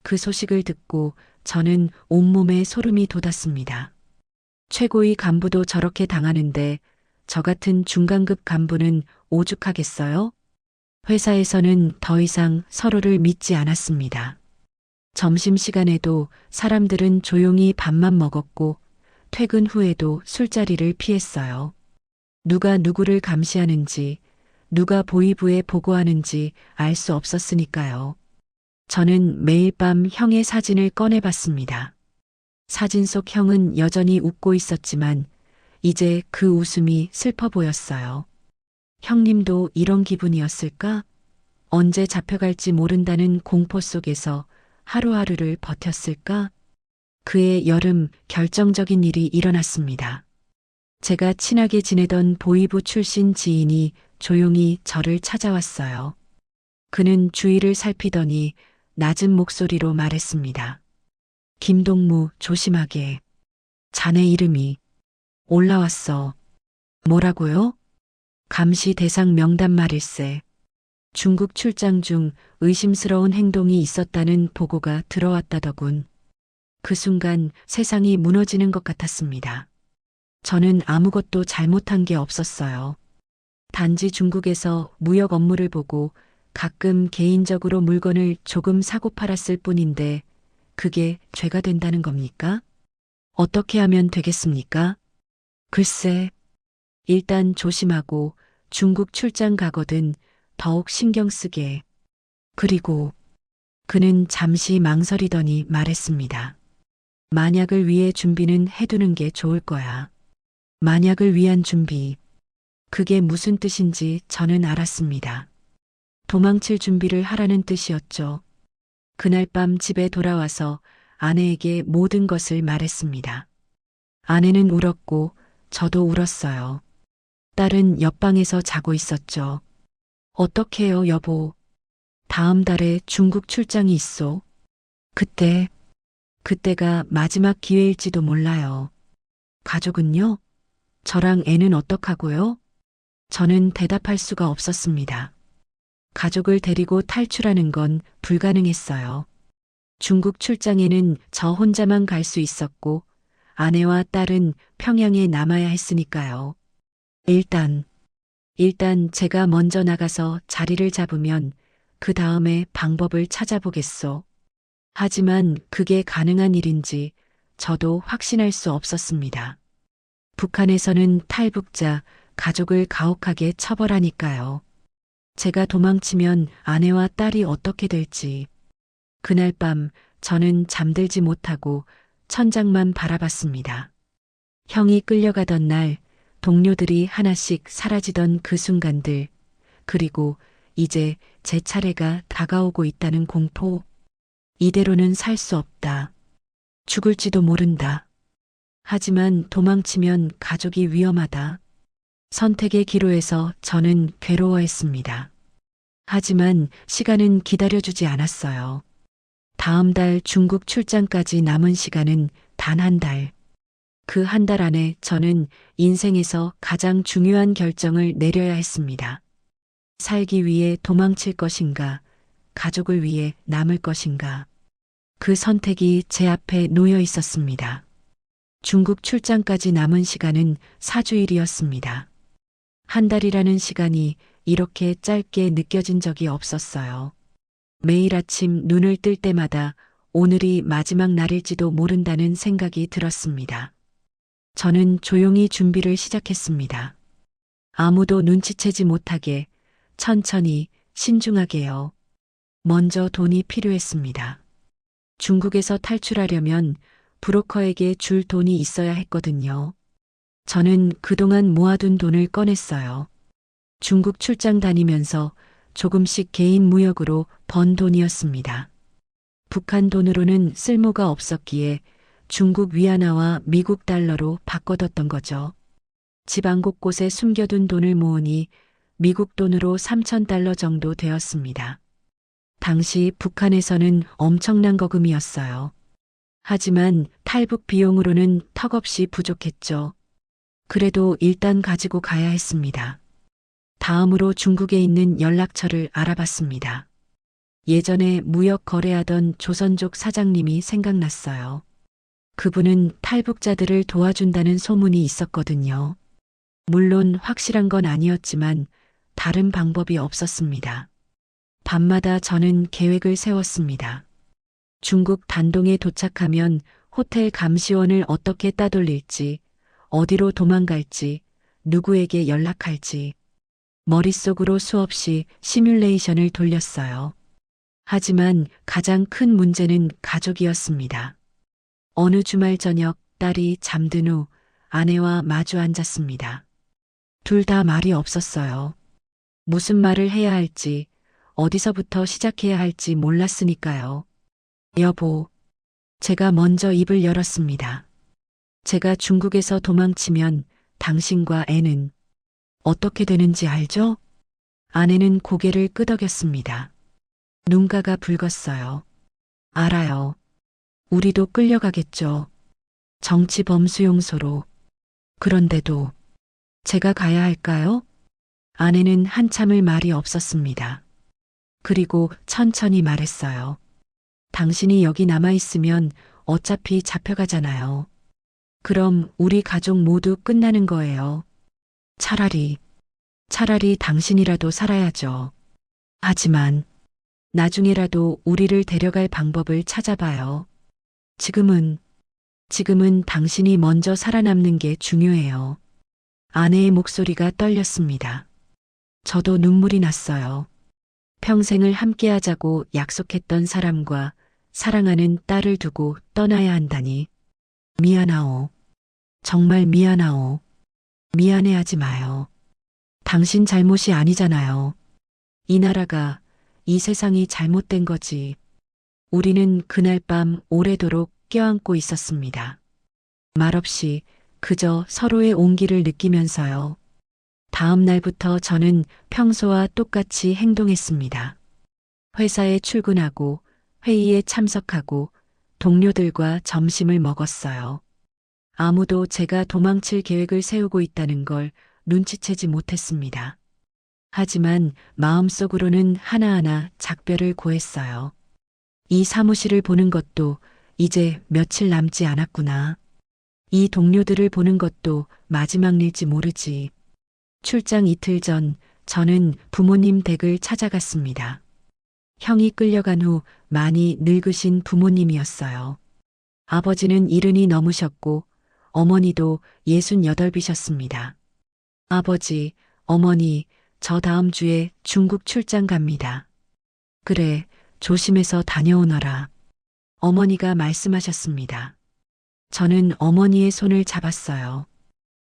그 소식을 듣고 저는 온몸에 소름이 돋았습니다. 최고위 간부도 저렇게 당하는데 저 같은 중간급 간부는 오죽하겠어요? 회사에서는 더 이상 서로를 믿지 않았습니다. 점심시간에도 사람들은 조용히 밥만 먹었고 퇴근 후에도 술자리를 피했어요. 누가 누구를 감시하는지, 누가 보위부에 보고하는지 알 수 없었으니까요. 저는 매일 밤 형의 사진을 꺼내봤습니다. 사진 속 형은 여전히 웃고 있었지만 이제 그 웃음이 슬퍼 보였어요. 형님도 이런 기분이었을까? 언제 잡혀갈지 모른다는 공포 속에서 하루하루를 버텼을까? 그해 여름 결정적인 일이 일어났습니다. 제가 친하게 지내던 보위부 출신 지인이 조용히 저를 찾아왔어요. 그는 주위를 살피더니 낮은 목소리로 말했습니다. 김동무, 조심하게. 자네 이름이 올라왔어. 뭐라고요? 감시 대상 명단 말일세. 중국 출장 중 의심스러운 행동이 있었다는 보고가 들어왔다더군. 그 순간 세상이 무너지는 것 같았습니다. 저는 아무것도 잘못한 게 없었어요. 단지 중국에서 무역 업무를 보고 가끔 개인적으로 물건을 조금 사고 팔았을 뿐인데 그게 죄가 된다는 겁니까? 어떻게 하면 되겠습니까? 글쎄, 일단 조심하고 중국 출장 가거든 더욱 신경 쓰게. 그리고 그는 잠시 망설이더니 말했습니다. 만약을 위해 준비는 해두는 게 좋을 거야. 만약을 위한 준비. 그게 무슨 뜻인지 저는 알았습니다. 도망칠 준비를 하라는 뜻이었죠. 그날 밤 집에 돌아와서 아내에게 모든 것을 말했습니다. 아내는 울었고 저도 울었어요. 딸은 옆방에서 자고 있었죠. 어떡해요, 여보. 다음 달에 중국 출장이 있어. 그때가 마지막 기회일지도 몰라요. 가족은요? 저랑 애는 어떡하고요? 저는 대답할 수가 없었습니다. 가족을 데리고 탈출하는 건 불가능했어요. 중국 출장에는 저 혼자만 갈 수 있었고 아내와 딸은 평양에 남아야 했으니까요. 일단 제가 먼저 나가서 자리를 잡으면 그 다음에 방법을 찾아보겠소. 하지만 그게 가능한 일인지 저도 확신할 수 없었습니다. 북한에서는 탈북자, 가족을 가혹하게 처벌하니까요. 제가 도망치면 아내와 딸이 어떻게 될지. 그날 밤 저는 잠들지 못하고 천장만 바라봤습니다. 형이 끌려가던 날, 동료들이 하나씩 사라지던 그 순간들, 그리고 이제 제 차례가 다가오고 있다는 공포. 이대로는 살 수 없다. 죽을지도 모른다. 하지만 도망치면 가족이 위험하다. 선택의 기로에서 저는 괴로워했습니다. 하지만 시간은 기다려주지 않았어요. 다음 달 중국 출장까지 남은 시간은 단 한 달. 그 한 달 안에 저는 인생에서 가장 중요한 결정을 내려야 했습니다. 살기 위해 도망칠 것인가, 가족을 위해 남을 것인가. 그 선택이 제 앞에 놓여 있었습니다. 중국 출장까지 남은 시간은 4주일이었습니다. 한 달이라는 시간이 이렇게 짧게 느껴진 적이 없었어요. 매일 아침 눈을 뜰 때마다 오늘이 마지막 날일지도 모른다는 생각이 들었습니다. 저는 조용히 준비를 시작했습니다. 아무도 눈치채지 못하게, 천천히, 신중하게요. 먼저 돈이 필요했습니다. 중국에서 탈출하려면 브로커에게 줄 돈이 있어야 했거든요. 저는 그동안 모아둔 돈을 꺼냈어요. 중국 출장 다니면서 조금씩 개인 무역으로 번 돈이었습니다. 북한 돈으로는 쓸모가 없었기에 중국 위안화와 미국 달러로 바꿔뒀던 거죠. 집안 곳곳에 숨겨둔 돈을 모으니 미국 돈으로 3,000달러 정도 되었습니다. 당시 북한에서는 엄청난 거금이었어요. 하지만 탈북 비용으로는 턱없이 부족했죠. 그래도 일단 가지고 가야 했습니다. 다음으로 중국에 있는 연락처를 알아봤습니다. 예전에 무역 거래하던 조선족 사장님이 생각났어요. 그분은 탈북자들을 도와준다는 소문이 있었거든요. 물론 확실한 건 아니었지만 다른 방법이 없었습니다. 밤마다 저는 계획을 세웠습니다. 중국 단동에 도착하면 호텔 감시원을 어떻게 따돌릴지, 어디로 도망갈지, 누구에게 연락할지, 머릿속으로 수없이 시뮬레이션을 돌렸어요. 하지만 가장 큰 문제는 가족이었습니다. 어느 주말 저녁 딸이 잠든 후 아내와 마주 앉았습니다. 둘 다 말이 없었어요. 무슨 말을 해야 할지, 어디서부터 시작해야 할지 몰랐으니까요. 여보, 제가 먼저 입을 열었습니다. 제가 중국에서 도망치면 당신과 애는 어떻게 되는지 알죠? 아내는 고개를 끄덕였습니다. 눈가가 붉었어요. 알아요. 우리도 끌려가겠죠. 정치범수용소로. 그런데도 제가 가야 할까요? 아내는 한참을 말이 없었습니다. 그리고 천천히 말했어요. 당신이 여기 남아있으면 어차피 잡혀가잖아요. 그럼 우리 가족 모두 끝나는 거예요. 차라리 당신이라도 살아야죠. 하지만 나중에라도 우리를 데려갈 방법을 찾아봐요. 지금은 당신이 먼저 살아남는 게 중요해요. 아내의 목소리가 떨렸습니다. 저도 눈물이 났어요. 평생을 함께하자고 약속했던 사람과 사랑하는 딸을 두고 떠나야 한다니. 미안하오. 정말 미안하오. 미안해하지 마요. 당신 잘못이 아니잖아요. 이 나라가, 이 세상이 잘못된 거지. 우리는 그날 밤 오래도록 껴안고 있었습니다. 말없이 그저 서로의 온기를 느끼면서요. 다음 날부터 저는 평소와 똑같이 행동했습니다. 회사에 출근하고 회의에 참석하고 동료들과 점심을 먹었어요. 아무도 제가 도망칠 계획을 세우고 있다는 걸 눈치채지 못했습니다. 하지만 마음속으로는 하나하나 작별을 고했어요. 이 사무실을 보는 것도 이제 며칠 남지 않았구나. 이 동료들을 보는 것도 마지막일지 모르지. 출장 이틀 전 저는 부모님 댁을 찾아갔습니다. 형이 끌려간 후 많이 늙으신 부모님이었어요. 아버지는 70이 넘으셨고 어머니도 68이셨습니다. 아버지, 어머니, 저 다음 주에 중국 출장 갑니다. 그래, 조심해서 다녀오너라. 어머니가 말씀하셨습니다. 저는 어머니의 손을 잡았어요.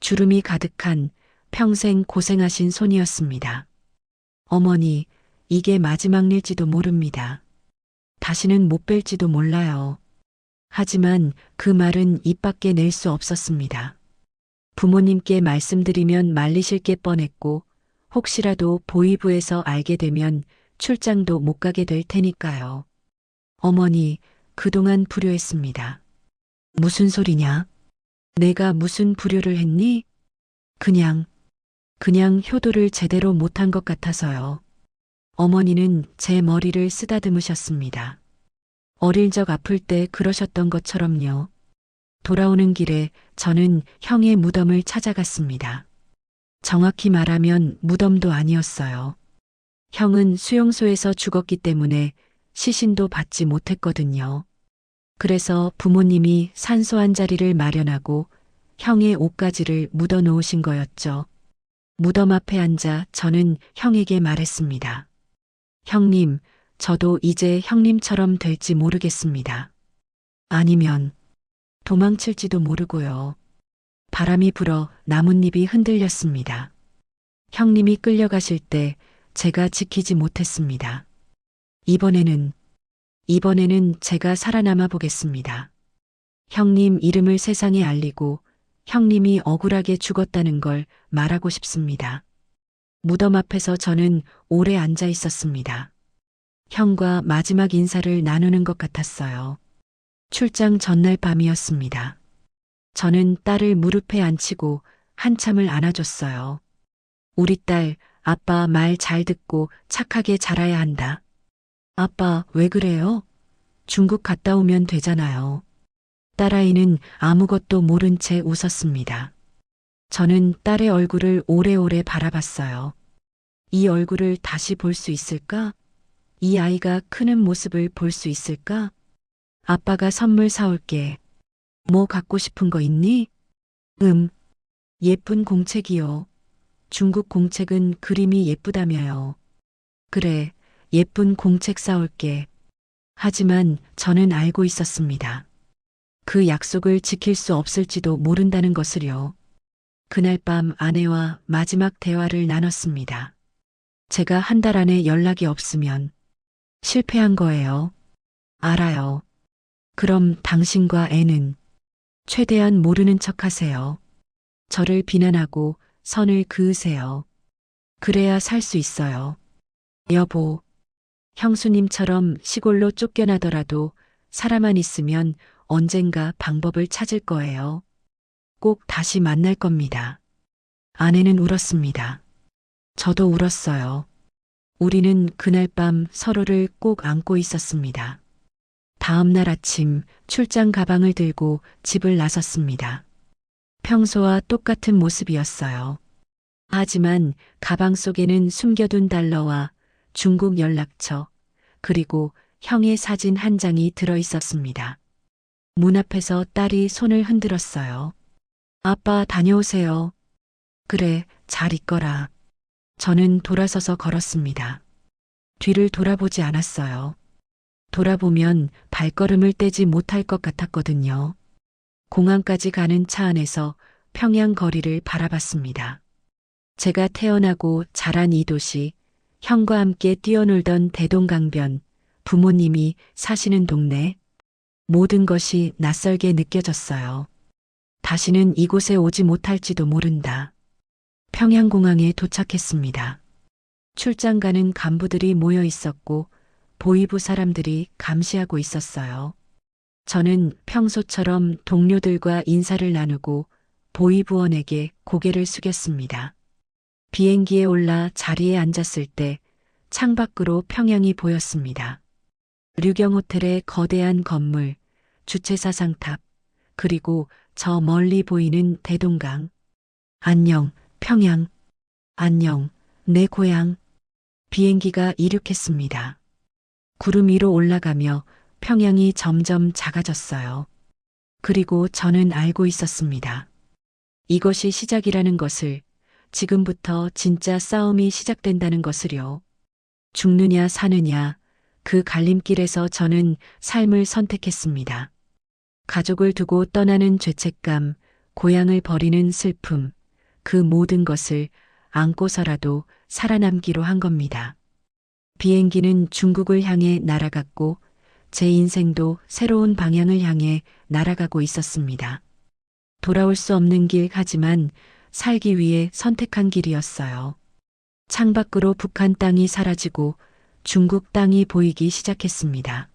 주름이 가득한 평생 고생하신 손이었습니다. 어머니, 이게 마지막 일지도 모릅니다. 다시는 못 뵐지도 몰라요. 하지만 그 말은 입 밖에 낼 수 없었습니다. 부모님께 말씀드리면 말리실 게 뻔했고 혹시라도 보위부에서 알게 되면 출장도 못 가게 될 테니까요. 어머니, 그동안 불효했습니다. 무슨 소리냐? 내가 무슨 불효를 했니? 그냥 효도를 제대로 못한 것 같아서요. 어머니는 제 머리를 쓰다듬으셨습니다. 어릴 적 아플 때 그러셨던 것처럼요. 돌아오는 길에 저는 형의 무덤을 찾아갔습니다. 정확히 말하면 무덤도 아니었어요. 형은 수용소에서 죽었기 때문에 시신도 받지 못했거든요. 그래서 부모님이 산소한 자리를 마련하고 형의 옷가지를 묻어 놓으신 거였죠. 무덤 앞에 앉아 저는 형에게 말했습니다. 형님, 저도 이제 형님처럼 될지 모르겠습니다. 아니면 도망칠지도 모르고요. 바람이 불어 나뭇잎이 흔들렸습니다. 형님이 끌려가실 때 제가 지키지 못했습니다. 이번에는 제가 살아남아 보겠습니다. 형님 이름을 세상에 알리고 형님이 억울하게 죽었다는 걸 말하고 싶습니다. 무덤 앞에서 저는 오래 앉아 있었습니다. 형과 마지막 인사를 나누는 것 같았어요. 출장 전날 밤이었습니다. 저는 딸을 무릎에 앉히고 한참을 안아줬어요. 우리 딸, 아빠 말 잘 듣고 착하게 자라야 한다. 아빠, 왜 그래요? 중국 갔다 오면 되잖아요. 딸아이는 아무것도 모른 채 웃었습니다. 저는 딸의 얼굴을 오래오래 바라봤어요. 이 얼굴을 다시 볼 수 있을까? 이 아이가 크는 모습을 볼 수 있을까? 아빠가 선물 사올게. 뭐 갖고 싶은 거 있니? 예쁜 공책이요. 중국 공책은 그림이 예쁘다며요. 그래, 예쁜 공책 사올게. 하지만 저는 알고 있었습니다. 그 약속을 지킬 수 없을지도 모른다는 것을요. 그날 밤 아내와 마지막 대화를 나눴습니다. 제가 한 달 안에 연락이 없으면 실패한 거예요. 알아요. 그럼 당신과 애는 최대한 모르는 척 하세요. 저를 비난하고 선을 그으세요. 그래야 살 수 있어요. 여보, 형수님처럼 시골로 쫓겨나더라도 살아만 있으면 언젠가 방법을 찾을 거예요. 꼭 다시 만날 겁니다. 아내는 울었습니다. 저도 울었어요. 우리는 그날 밤 서로를 꼭 안고 있었습니다. 다음 날 아침 출장 가방을 들고 집을 나섰습니다. 평소와 똑같은 모습이었어요. 하지만 가방 속에는 숨겨둔 달러와 중국 연락처, 그리고 형의 사진 한 장이 들어 있었습니다. 문 앞에서 딸이 손을 흔들었어요. 아빠 다녀오세요. 그래, 잘 있거라. 저는 돌아서서 걸었습니다. 뒤를 돌아보지 않았어요. 돌아보면 발걸음을 떼지 못할 것 같았거든요. 공항까지 가는 차 안에서 평양 거리를 바라봤습니다. 제가 태어나고 자란 이 도시, 형과 함께 뛰어놀던 대동강변, 부모님이 사시는 동네, 모든 것이 낯설게 느껴졌어요. 다시는 이곳에 오지 못할지도 모른다. 평양공항에 도착했습니다. 출장 가는 간부들이 모여 있었고 보위부 사람들이 감시하고 있었어요. 저는 평소처럼 동료들과 인사를 나누고 보위부원에게 고개를 숙였습니다. 비행기에 올라 자리에 앉았을 때 창밖으로 평양이 보였습니다. 류경 호텔의 거대한 건물, 주최사 상탑, 그리고 저 멀리 보이는 대동강. 안녕, 평양. 안녕, 내 고향. 비행기가 이륙했습니다. 구름 위로 올라가며 평양이 점점 작아졌어요. 그리고 저는 알고 있었습니다. 이것이 시작이라는 것을, 지금부터 진짜 싸움이 시작된다는 것을요. 죽느냐 사느냐, 그 갈림길에서 저는 삶을 선택했습니다. 가족을 두고 떠나는 죄책감, 고향을 버리는 슬픔, 그 모든 것을 안고서라도 살아남기로 한 겁니다. 비행기는 중국을 향해 날아갔고 제 인생도 새로운 방향을 향해 날아가고 있었습니다. 돌아올 수 없는 길 하지만 살기 위해 선택한 길이었어요. 창밖으로 북한 땅이 사라지고 중국 땅이 보이기 시작했습니다.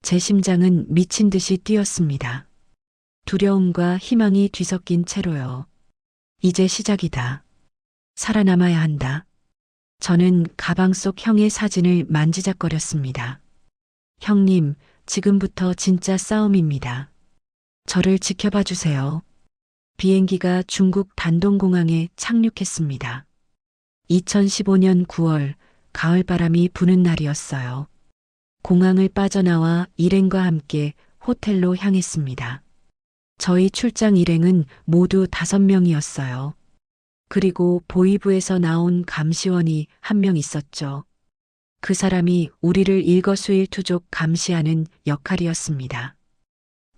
제 심장은 미친 듯이 뛰었습니다. 두려움과 희망이 뒤섞인 채로요. 이제 시작이다. 살아남아야 한다. 저는 가방 속 형의 사진을 만지작거렸습니다. 형님, 지금부터 진짜 싸움입니다. 저를 지켜봐 주세요. 비행기가 중국 단동공항에 착륙했습니다. 2015년 9월 가을바람이 부는 날이었어요. 공항을 빠져나와 일행과 함께 호텔로 향했습니다. 저희 출장 일행은 모두 5명이었어요. 그리고 보이부에서 나온 감시원이 한 명 있었죠. 그 사람이 우리를 일거수일투족 감시하는 역할이었습니다.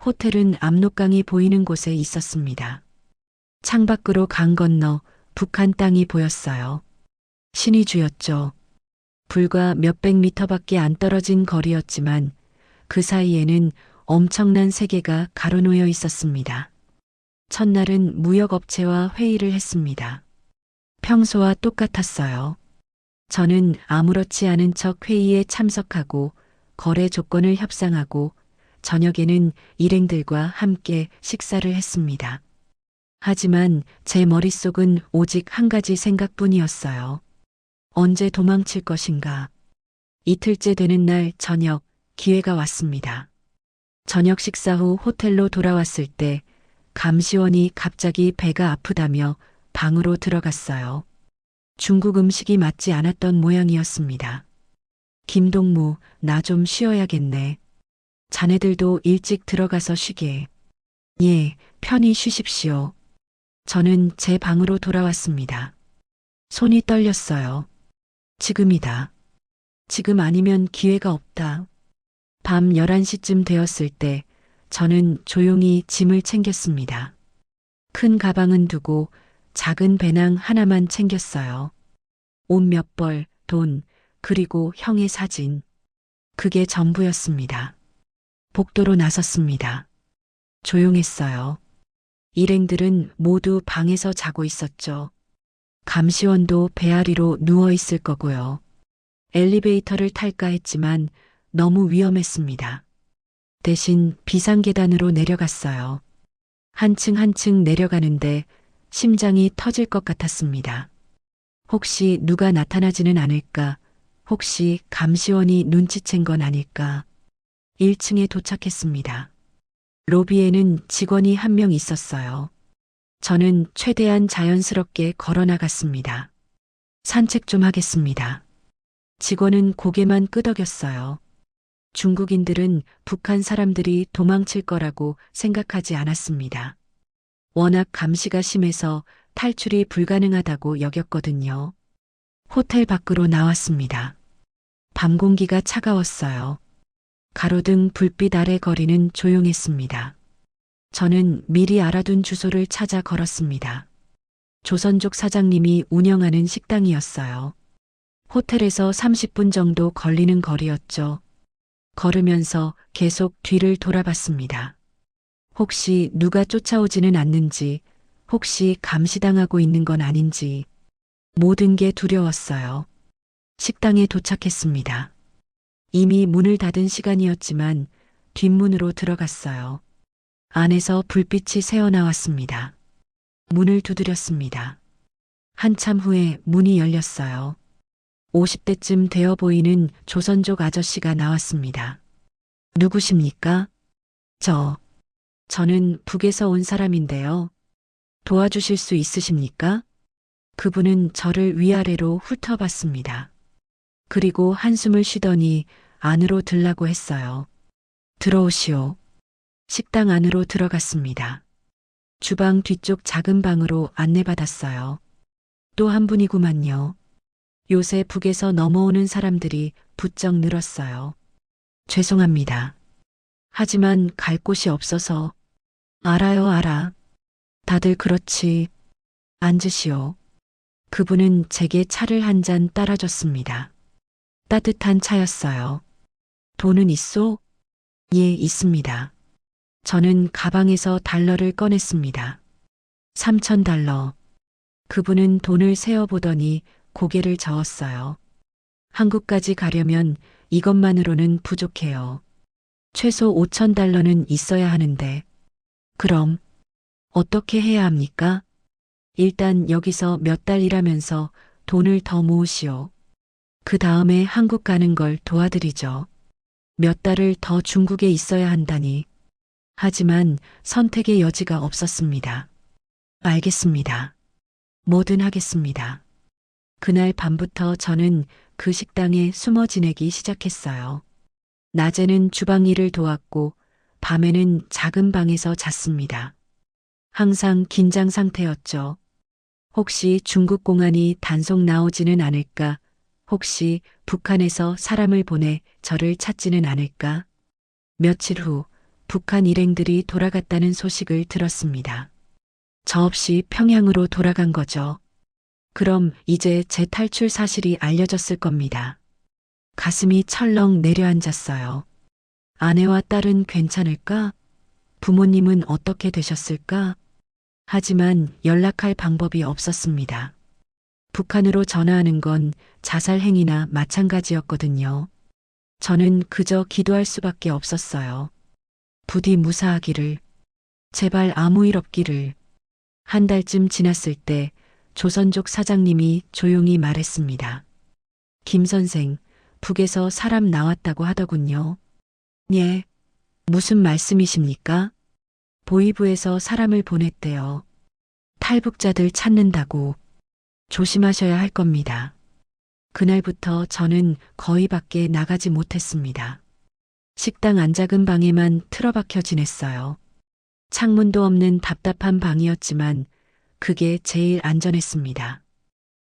호텔은 압록강이 보이는 곳에 있었습니다. 창밖으로 강 건너 북한 땅이 보였어요. 신이 주였죠. 불과 몇백 미터밖에 안 떨어진 거리였지만 그 사이에는 엄청난 세계가 가로놓여 있었습니다. 첫날은 무역업체와 회의를 했습니다. 평소와 똑같았어요. 저는 아무렇지 않은 척 회의에 참석하고 거래 조건을 협상하고 저녁에는 일행들과 함께 식사를 했습니다. 하지만 제 머릿속은 오직 한 가지 생각뿐이었어요. 언제 도망칠 것인가? 이틀째 되는 날 저녁 기회가 왔습니다. 저녁 식사 후 호텔로 돌아왔을 때 감시원이 갑자기 배가 아프다며 방으로 들어갔어요. 중국 음식이 맞지 않았던 모양이었습니다. 김동무, 나 좀 쉬어야겠네. 자네들도 일찍 들어가서 쉬게. 예, 편히 쉬십시오. 저는 제 방으로 돌아왔습니다. 손이 떨렸어요. 지금이다. 지금 아니면 기회가 없다. 밤 11시쯤 되었을 때 저는 조용히 짐을 챙겼습니다. 큰 가방은 두고 작은 배낭 하나만 챙겼어요. 옷 몇 벌, 돈, 그리고 형의 사진. 그게 전부였습니다. 복도로 나섰습니다. 조용했어요. 일행들은 모두 방에서 자고 있었죠. 감시원도 배아리로 누워 있을 거고요. 엘리베이터를 탈까 했지만 너무 위험했습니다. 대신 비상계단으로 내려갔어요. 한층 한층 내려가는데 심장이 터질 것 같았습니다. 혹시 누가 나타나지는 않을까? 혹시 감시원이 눈치챈 건 아닐까? 1층에 도착했습니다. 로비에는 직원이 한 명 있었어요. 저는 최대한 자연스럽게 걸어 나갔습니다. 산책 좀 하겠습니다. 직원은 고개만 끄덕였어요. 중국인들은 북한 사람들이 도망칠 거라고 생각하지 않았습니다. 워낙 감시가 심해서 탈출이 불가능하다고 여겼거든요. 호텔 밖으로 나왔습니다. 밤 공기가 차가웠어요. 가로등 불빛 아래 거리는 조용했습니다. 저는 미리 알아둔 주소를 찾아 걸었습니다. 조선족 사장님이 운영하는 식당이었어요. 호텔에서 30분 정도 걸리는 거리였죠. 걸으면서 계속 뒤를 돌아봤습니다. 혹시 누가 쫓아오지는 않는지, 혹시 감시당하고 있는 건 아닌지, 모든 게 두려웠어요. 식당에 도착했습니다. 이미 문을 닫은 시간이었지만 뒷문으로 들어갔어요. 안에서 불빛이 새어나왔습니다. 문을 두드렸습니다. 한참 후에 문이 열렸어요. 50대쯤 되어 보이는 조선족 아저씨가 나왔습니다. 누구십니까? 저는 북에서 온 사람인데요. 도와주실 수 있으십니까? 그분은 저를 위아래로 훑어봤습니다. 그리고 한숨을 쉬더니 안으로 들라고 했어요. 들어오시오. 식당 안으로 들어갔습니다. 주방 뒤쪽 작은 방으로 안내받았어요. 또 한 분이구만요. 요새 북에서 넘어오는 사람들이 부쩍 늘었어요. 죄송합니다. 하지만 갈 곳이 없어서. 알아요, 알아. 다들 그렇지. 앉으시오. 그분은 제게 차를 한 잔 따라줬습니다. 따뜻한 차였어요. 돈은 있소? 예, 있습니다. 저는 가방에서 달러를 꺼냈습니다. 3,000달러. 그분은 돈을 세어보더니 고개를 저었어요. 한국까지 가려면 이것만으로는 부족해요. 최소 5,000달러는 있어야 하는데. 그럼 어떻게 해야 합니까? 일단 여기서 몇 달 일하면서 돈을 더 모으시오. 그 다음에 한국 가는 걸 도와드리죠. 몇 달을 더 중국에 있어야 한다니. 하지만 선택의 여지가 없었습니다. 알겠습니다. 뭐든 하겠습니다. 그날 밤부터 저는 그 식당에 숨어 지내기 시작했어요. 낮에는 주방 일을 도왔고 밤에는 작은 방에서 잤습니다. 항상 긴장 상태였죠. 혹시 중국 공안이 단속 나오지는 않을까? 혹시 북한에서 사람을 보내 저를 찾지는 않을까? 며칠 후 북한 일행들이 돌아갔다는 소식을 들었습니다. 저 없이 평양으로 돌아간 거죠. 그럼 이제 제 탈출 사실이 알려졌을 겁니다. 가슴이 철렁 내려앉았어요. 아내와 딸은 괜찮을까? 부모님은 어떻게 되셨을까? 하지만 연락할 방법이 없었습니다. 북한으로 전화하는 건 자살 행위나 마찬가지였거든요. 저는 그저 기도할 수밖에 없었어요. 부디 무사하기를. 제발 아무 일 없기를. 한 달쯤 지났을 때 조선족 사장님이 조용히 말했습니다. 김 선생, 북에서 사람 나왔다고 하더군요. 예. 무슨 말씀이십니까? 보이부에서 사람을 보냈대요. 탈북자들 찾는다고. 조심하셔야 할 겁니다. 그날부터 저는 거의 밖에 나가지 못했습니다. 식당 안작은 방에만 틀어박혀 지냈어요. 창문도 없는 답답한 방이었지만 그게 제일 안전했습니다.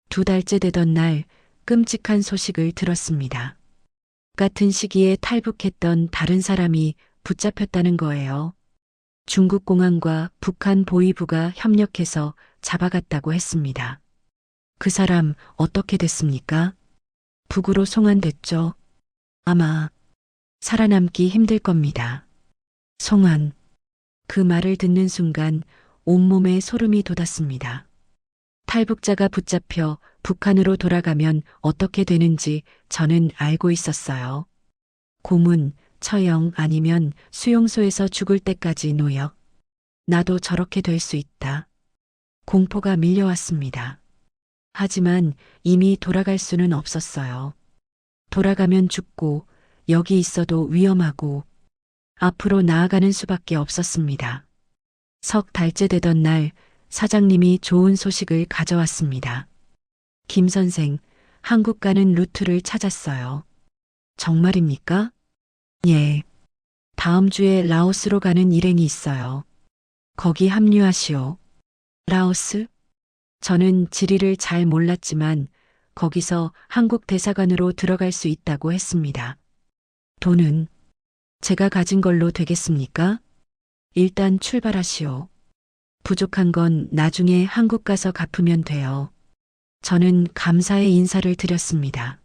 2달째 되던 날 끔찍한 소식을 들었습니다. 같은 시기에 탈북했던 다른 사람이 붙잡혔다는 거예요. 중국 공안과 북한 보위부가 협력해서 잡아갔다고 했습니다. 그 사람 어떻게 됐습니까? 북으로 송환됐죠. 아마 살아남기 힘들 겁니다. 송환. 그 말을 듣는 순간 온몸에 소름이 돋았습니다. 탈북자가 붙잡혀 북한으로 돌아가면 어떻게 되는지 저는 알고 있었어요. 고문, 처형 아니면 수용소에서 죽을 때까지 노역. 나도 저렇게 될 수 있다. 공포가 밀려왔습니다. 하지만 이미 돌아갈 수는 없었어요. 돌아가면 죽고 여기 있어도 위험하고 앞으로 나아가는 수밖에 없었습니다. 3달째 되던 날 사장님이 좋은 소식을 가져왔습니다. 김 선생, 한국 가는 루트를 찾았어요. 정말입니까? 예. 다음 주에 라오스로 가는 일행이 있어요. 거기 합류하시오. 라오스? 저는 지리를 잘 몰랐지만 거기서 한국 대사관으로 들어갈 수 있다고 했습니다. 돈은 제가 가진 걸로 되겠습니까? 일단 출발하시오. 부족한 건 나중에 한국 가서 갚으면 돼요. 저는 감사의 인사를 드렸습니다.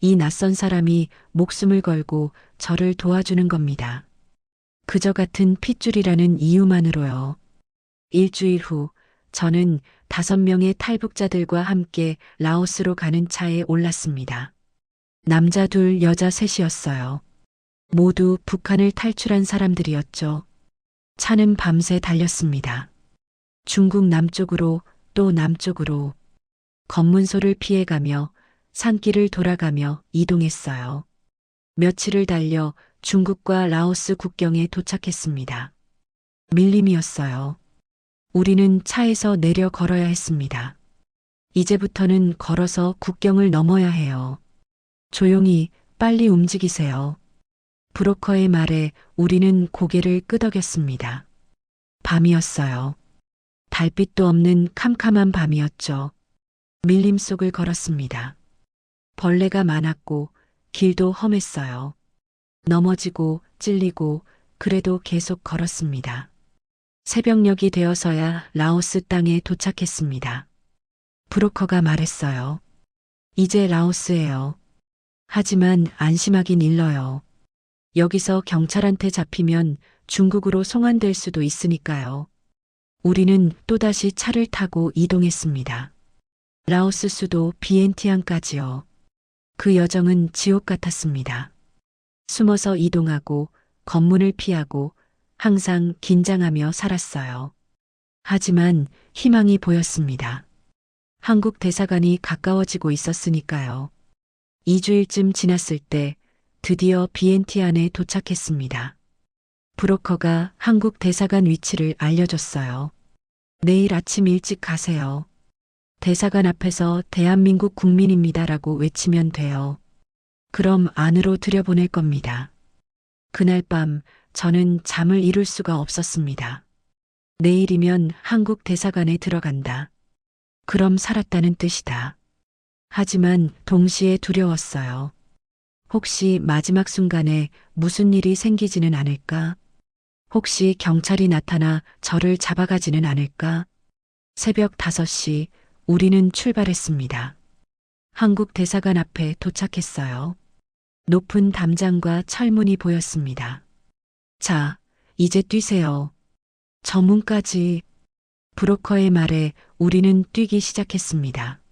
이 낯선 사람이 목숨을 걸고 저를 도와주는 겁니다. 그저 같은 핏줄이라는 이유만으로요. 일주일 후 저는 5명의 탈북자들과 함께 라오스로 가는 차에 올랐습니다. 남자 2, 여자 3이었어요. 모두 북한을 탈출한 사람들이었죠. 차는 밤새 달렸습니다. 중국 남쪽으로 또 남쪽으로 검문소를 피해가며 산길을 돌아가며 이동했어요. 며칠을 달려 중국과 라오스 국경에 도착했습니다. 밀림이었어요. 우리는 차에서 내려 걸어야 했습니다. 이제부터는 걸어서 국경을 넘어야 해요. 조용히 빨리 움직이세요. 브로커의 말에 우리는 고개를 끄덕였습니다. 밤이었어요. 달빛도 없는 캄캄한 밤이었죠. 밀림 속을 걸었습니다. 벌레가 많았고 길도 험했어요. 넘어지고 찔리고 그래도 계속 걸었습니다. 새벽녘이 되어서야 라오스 땅에 도착했습니다. 브로커가 말했어요. 이제 라오스예요. 하지만 안심하긴 일러요. 여기서 경찰한테 잡히면 중국으로 송환될 수도 있으니까요. 우리는 또다시 차를 타고 이동했습니다. 라오스 수도 비엔티안까지요. 그 여정은 지옥 같았습니다. 숨어서 이동하고 검문을 피하고 항상 긴장하며 살았어요. 하지만 희망이 보였습니다. 한국 대사관이 가까워지고 있었으니까요. 2주일쯤 지났을 때 드디어 비엔티안에 도착했습니다. 브로커가 한국 대사관 위치를 알려줬어요. 내일 아침 일찍 가세요. 대사관 앞에서 대한민국 국민입니다라고 외치면 돼요. 그럼 안으로 들여보낼 겁니다. 그날 밤 저는 잠을 이룰 수가 없었습니다. 내일이면 한국 대사관에 들어간다. 그럼 살았다는 뜻이다. 하지만 동시에 두려웠어요. 혹시 마지막 순간에 무슨 일이 생기지는 않을까? 혹시 경찰이 나타나 저를 잡아가지는 않을까? 새벽 5시 우리는 출발했습니다. 한국 대사관 앞에 도착했어요. 높은 담장과 철문이 보였습니다. 자, 이제 뛰세요. 저 문까지. 브로커의 말에 우리는 뛰기 시작했습니다.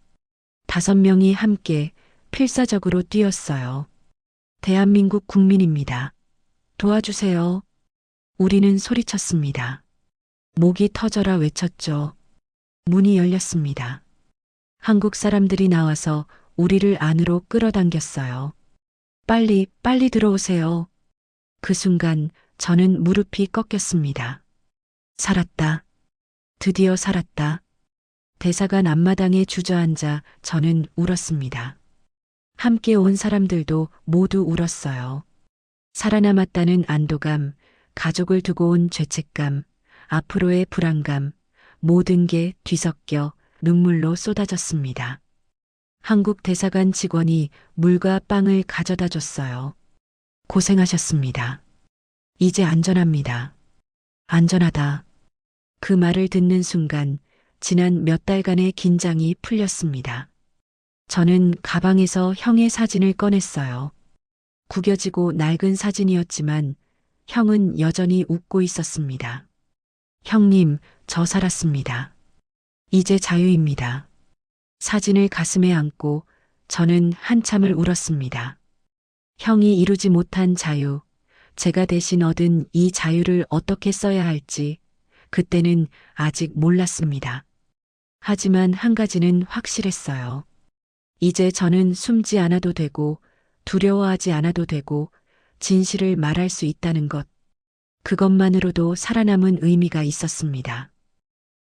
5명이 함께 필사적으로 뛰었어요. 대한민국 국민입니다. 도와주세요. 우리는 소리쳤습니다. 목이 터져라 외쳤죠. 문이 열렸습니다. 한국 사람들이 나와서 우리를 안으로 끌어당겼어요. 빨리, 빨리 들어오세요. 그 순간 저는 무릎이 꺾였습니다. 살았다. 드디어 살았다. 대사관 앞마당에 주저앉아 저는 울었습니다. 함께 온 사람들도 모두 울었어요. 살아남았다는 안도감, 가족을 두고 온 죄책감, 앞으로의 불안감, 모든 게 뒤섞여 눈물로 쏟아졌습니다. 한국 대사관 직원이 물과 빵을 가져다 줬어요. 고생하셨습니다. 이제 안전합니다. 안전하다. 그 말을 듣는 순간 지난 몇 달간의 긴장이 풀렸습니다. 저는 가방에서 형의 사진을 꺼냈어요. 구겨지고 낡은 사진이었지만 형은 여전히 웃고 있었습니다. 형님, 저 살았습니다. 이제 자유입니다. 사진을 가슴에 안고 저는 한참을 울었습니다. 형이 이루지 못한 자유, 제가 대신 얻은 이 자유를 어떻게 써야 할지 그때는 아직 몰랐습니다. 하지만 한 가지는 확실했어요. 이제 저는 숨지 않아도 되고 두려워하지 않아도 되고 진실을 말할 수 있다는 것. 그것만으로도 살아남은 의미가 있었습니다.